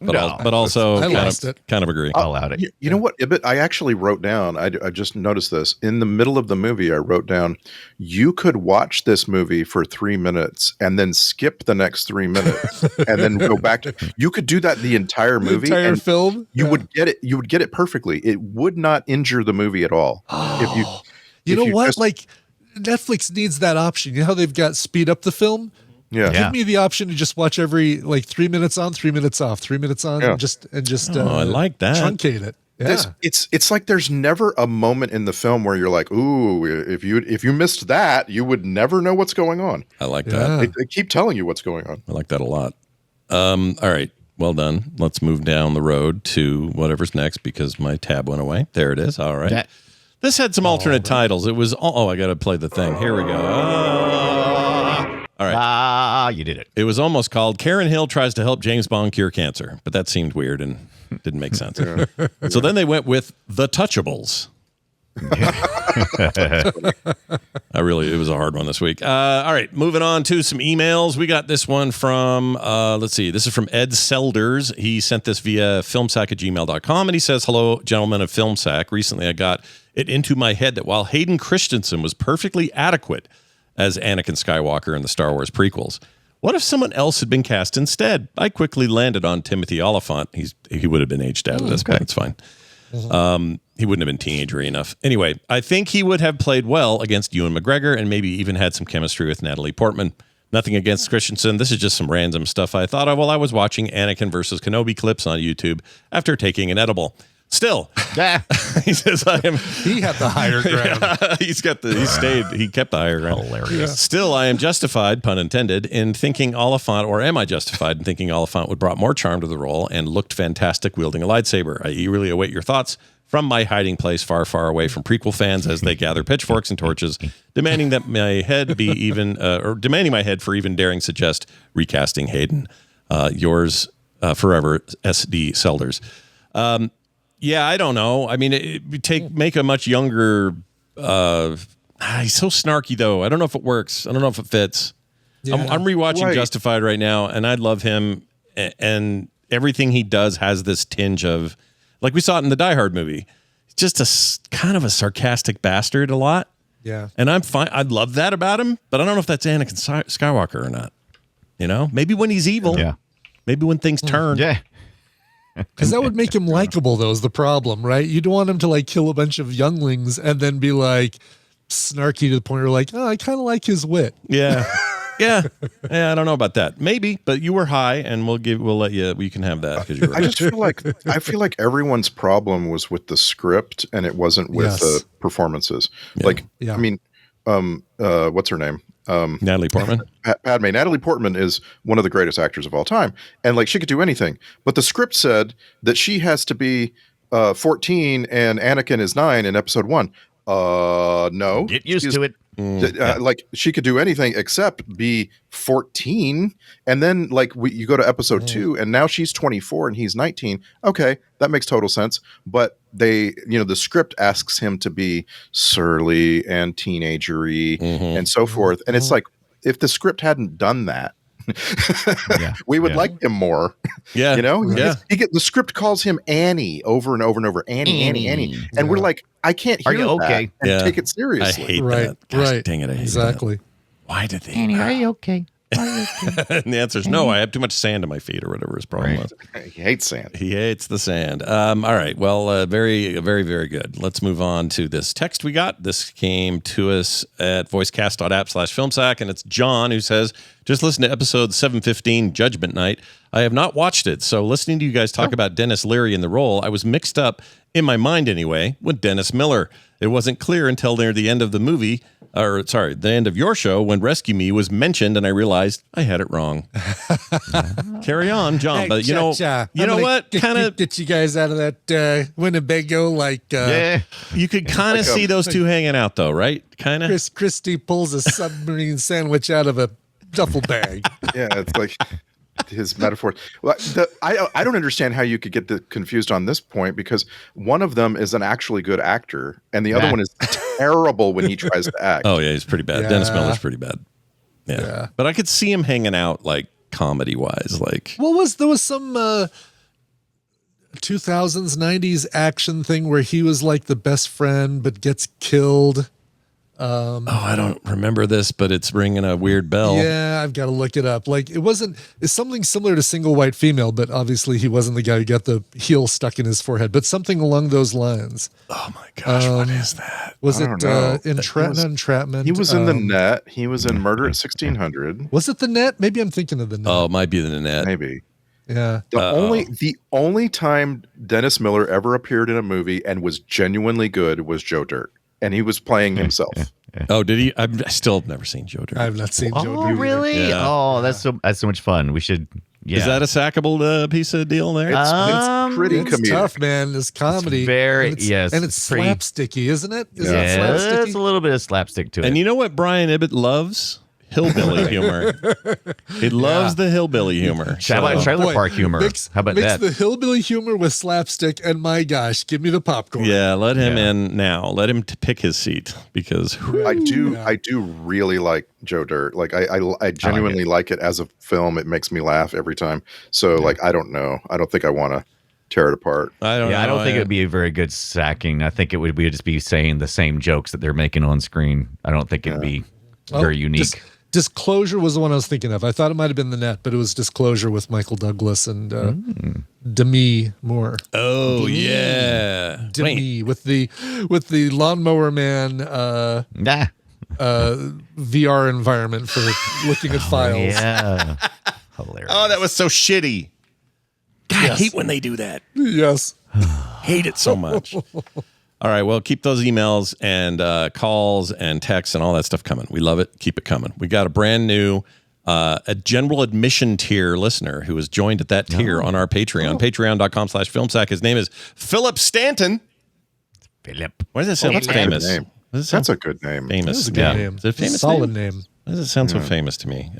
But also I lost it. Kind of agree. I'll out it. You know what, Ibbett? I actually wrote down, I just noticed this. In the middle of the movie, I wrote down, you could watch this movie for 3 minutes and then skip the next 3 minutes and then go back to, you could do that the entire movie. The entire and film? You would get it. You would get it perfectly. It would not injure the movie at all. If You know what? just- Like, Netflix needs that option. You know how they've got speed up the film? Yeah. Give me the option to just watch every 3 minutes on, 3 minutes off, 3 minutes on, and just I like that. truncate it. Yeah. It's like there's never a moment in the film where you're like, ooh, if you missed that, you would never know what's going on. I like that. They keep telling you what's going on. I like that a lot. All right. Well done. Let's move down the road to whatever's next because my tab went away. There it is. All right. This had some alternate titles. It was, I got to play the thing. Here we go. All right. You did it. It was almost called Karen Hill Tries to Help James Bond Cure Cancer, but that seemed weird and didn't make sense. So then they went with The Touchables. It was a hard one this week. All right, moving on to some emails. We got this one from, let's see, this is from Ed Selders. He sent this via filmsack@gmail.com, and he says, hello, gentlemen of Filmsack. Recently, I got it into my head that while Hayden Christensen was perfectly adequate as Anakin Skywalker in the Star Wars prequels, what if someone else had been cast instead? I quickly landed on Timothy Oliphant. He would have been aged out of this, but it's fine. He wouldn't have been teenagery enough. Anyway, I think he would have played well against Ewan McGregor and maybe even had some chemistry with Natalie Portman. Nothing against Christensen. This is just some random stuff I thought of while I was watching Anakin versus Kenobi clips on YouTube after taking an edible. Still, he says he had the higher ground. He kept the higher ground. Hilarious. Yeah. Still, I am justified, pun intended, in thinking Oliphant, or am I justified in thinking Oliphant would brought more charm to the role and looked fantastic wielding a lightsaber? I eagerly await your thoughts from my hiding place far, far away from prequel fans as they gather pitchforks and torches, demanding that my head be even, or demanding my head for even daring suggest recasting Hayden. Yours forever, S.D. Selders. Yeah, I don't know. I mean, make a much younger. He's so snarky though. I don't know if it works. I don't know if it fits. Yeah. I'm rewatching Justified right now, and I love him. And everything he does has this tinge of, like we saw it in the Die Hard movie. Just a kind of a sarcastic bastard a lot. Yeah, and I'm fine. I love that about him, but I don't know if that's Anakin Skywalker or not. You know, maybe when he's evil. Yeah. Maybe when things turn. Yeah. because that would make him likable, though, is the problem, right? You don't want him to like kill a bunch of younglings and then be like snarky to the point where you're like, oh, I kind of like his wit. Yeah. Yeah. I don't know about that. Maybe, but you were high, and we'll let you. You can have that because you were. I just feel like everyone's problem was with the script, and it wasn't with the performances. Yeah. I mean, what's her name? Natalie Portman. Padme. Natalie Portman is one of the greatest actors of all time, and like she could do anything. But the script said that she has to be 14 and Anakin is 9 in Episode 1. No, get used to it. Like she could do anything except be 14, and then like you go to Episode 2, and now she's 24 and he's 19. Okay, that makes total sense. But the script asks him to be surly and teenagery and so forth, and it's like if the script hadn't done that, we would like him more. Yeah, the script calls him Annie over and over and over. Annie, and we're like, I can't hear that and take it seriously. I hate that. Gosh, dang it, I hate that. Exactly. Why did they? Annie, are you okay? And the answer is no, I have too much sand in my feet or whatever his problem was. He hates sand. He hates the sand. All right. Well, very, very, very good. Let's move on to this text we got. This came to us at voicecast.app/filmsack, and it's John who says, just listen to episode 715, Judgment Night. I have not watched it, so listening to you guys talk about Dennis Leary in the role, I was mixed up, in my mind anyway, with Dennis Miller. It wasn't clear until near the end of the movie, the end of your show, when Rescue Me was mentioned, and I realized I had it wrong. Carry on, John. Hey, but you know what? Kind of get you guys out of that Winnebago, you could kind of see those two hanging out, though, right? Kind of. Chris Christie pulls a submarine sandwich out of a duffel bag. Yeah, it's like his metaphor. Well, I don't understand how you could get confused on this point, because one of them is an actually good actor and the other one is terrible when he tries to act. Oh yeah, he's pretty bad. Yeah. Dennis Miller's pretty bad. Yeah. But I could see him hanging out like comedy wise. Like, there was some 2000s 90s action thing where he was like the best friend but gets killed. I don't remember this, but it's ringing a weird bell. Yeah, I've got to look it up. Like it's something similar to Single White Female, but obviously he wasn't the guy who got the heel stuck in his forehead, but something along those lines. Oh my gosh, what is that? Was I it don't know. Entrapment? He was in The Net. He was in Murder at 1600. Was it The Net? Maybe I'm thinking of The Net. Oh, it might be The Net. Maybe. Yeah. The only time Dennis Miller ever appeared in a movie and was genuinely good was Joe Dirt, and he was playing himself. Oh, did he? I still have never seen Joe Dirt. I've not seen Joe Dirt. Oh, really? Yeah. Oh, that's so much fun. We should. Yeah. Is that a sackable piece of deal there? It's pretty It's comedic. tough, man. It's comedy. It's very and it's, yes, and it's pretty- slapsticky, isn't it? Is it Yeah, slapsticky? there's a little bit of slapstick to it. And you know what Brian Ibbett loves? Hillbilly humor. He loves the hillbilly humor. How about trailer park humor? How about mix that? the hillbilly humor with slapstick, and my gosh, give me the popcorn. Yeah, let him in now. Let him pick his seat, because I do really like Joe Dirt. Like I genuinely like it as a film. It makes me laugh every time. So like I don't know. I don't think I want to tear it apart. I don't know. I don't think it would be a very good sacking. I think we would just be saying the same jokes that they're making on screen. I don't think it'd be very unique. Disclosure was the one I was thinking of. I thought it might have been The Net, but it was Disclosure with Michael Douglas and Demi Moore. Oh yeah, Demi with the Lawnmower Man VR environment for looking at files. Yeah, hilarious. Oh, that was so shitty. God, Yes. I hate when they do that. Yes. Hate it so much. All right, well, keep those emails and calls and texts and all that stuff coming. We love it. Keep it coming. We got a brand new a general admission tier listener who has joined at that tier on our Patreon, patreon.com/filmsack. His name is Philip Stanton. Philip. Why does that sound That's a famous? good name. Does it sound That's a good name. famous? That's a good name. Is it a famous Solid name? name. Why does it sound so famous to me?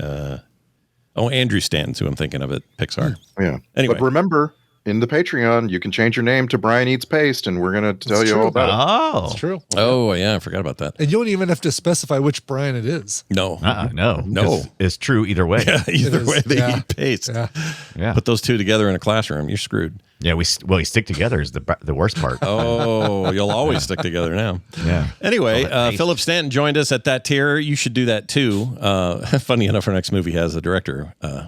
Andrew Stanton's who I'm thinking of at Pixar. Yeah. Anyway. But remember, in the Patreon, you can change your name to Brian Eats Paste, and we're going to tell you all about it. Oh, It's true. Oh, yeah, I forgot about that. And you don't even have to specify which Brian it is. No. no. No. It's true either way. Yeah, either It way, is, they yeah. eat paste. Yeah. Yeah. Put those two together in a classroom, you're screwed. Yeah, we stick together is the worst part. Oh, you'll always stick together now. Yeah. Anyway, paste. Philip Stanton joined us at that tier. You should do that too. Funny enough, our next movie has a director. I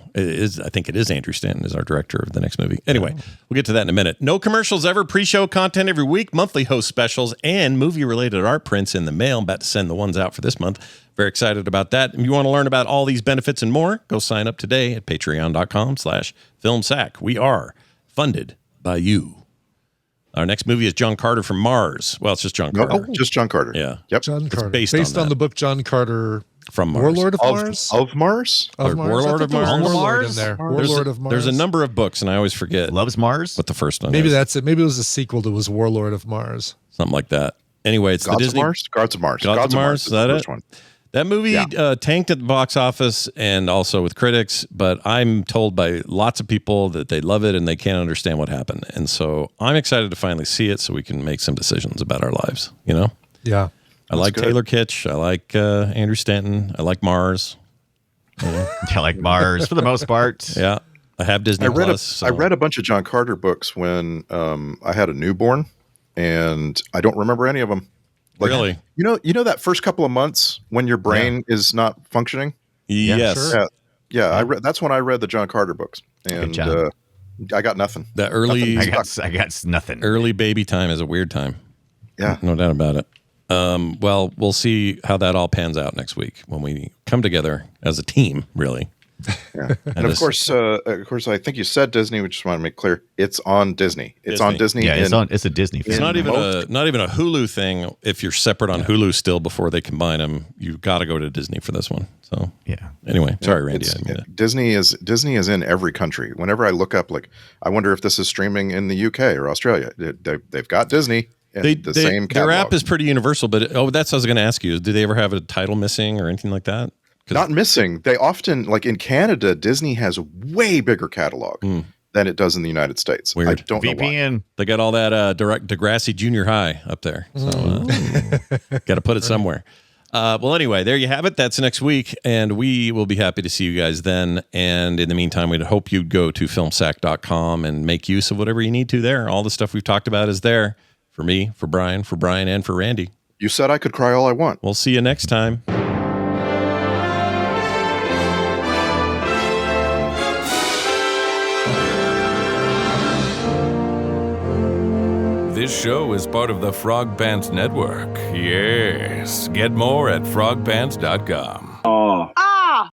think it is Andrew Stanton is our director of the next movie. Anyway, we'll get to that in a minute. No commercials ever, pre-show content every week, monthly host specials, and movie-related art prints in the mail. I'm about to send the ones out for this month. Very excited about that. If you want to learn about all these benefits and more, go sign up today at patreon.com/filmsack. We are funded by you. Our next movie is John Carter from Mars. Well, it's just John Carter. Oh, just John Carter. Yeah. Yep. John Carter. based on on that. the book John Carter From Mars. Warlord of Mars? Of Mars? Of Mars? Warlord I of thought there was Mars? Warlord Mars? in there. There's Warlord a, of Mars. there's a number of books, and I always forget Loves Mars? what the first one Maybe is. that's it. Maybe it was a sequel that was Warlord of Mars. Something like that. Anyway, it's Gods the Disney. of Mars? Gods of Mars. Gods of Mars, is is the that first it? one. That movie Yeah. tanked at the box office and also with critics, but I'm told by lots of people that they love it and they can't understand what happened. And so I'm excited to finally see it so we can make some decisions about our lives, you know? Yeah. I like good. Taylor Kitsch. I like Andrew Stanton. I like Mars. I like Mars for the most part. Yeah. I have Disney I read Plus. I read a bunch of John Carter books when I had a newborn, and I don't remember any of them. Really? You know that first couple of months when your brain is not functioning? Yes. sure. Yeah, Yeah, that's when I read the John Carter books, and I got nothing. The early, I got nothing. Early baby time is a weird time. Yeah, no doubt about it. Well, we'll see how that all pans out next week when we come together as a team, really. Yeah. And of course, I think you said Disney. We just want to make clear it's on Disney. It's on Disney. Yeah, it's a Disney. It's not even a Hulu thing. If you're separate on Hulu still before they combine them, you got to go to Disney for this one. So yeah. Anyway, sorry, Randy. Disney is in every country. Whenever I look up, like, I wonder if this is streaming in the UK or Australia. They've got Disney. Same catalog. Their app is pretty universal, but that's what I was going to ask you. Did they ever have a title missing or anything like that? Not missing. They often, like in Canada, Disney has a way bigger catalog than it does in the United States. Weird. I don't know VPN. They got all that Degrassi Junior High up there. So got to put it somewhere. Well, anyway, there you have it. That's next week, and we will be happy to see you guys then. And in the meantime, we'd hope you'd go to filmsack.com and make use of whatever you need to there. All the stuff we've talked about is there for me, for Brian, and for Randy. You said I could cry all I want. We'll see you next time. This show is part of the Frog Pants Network. Yes. Get more at frogpants.com. I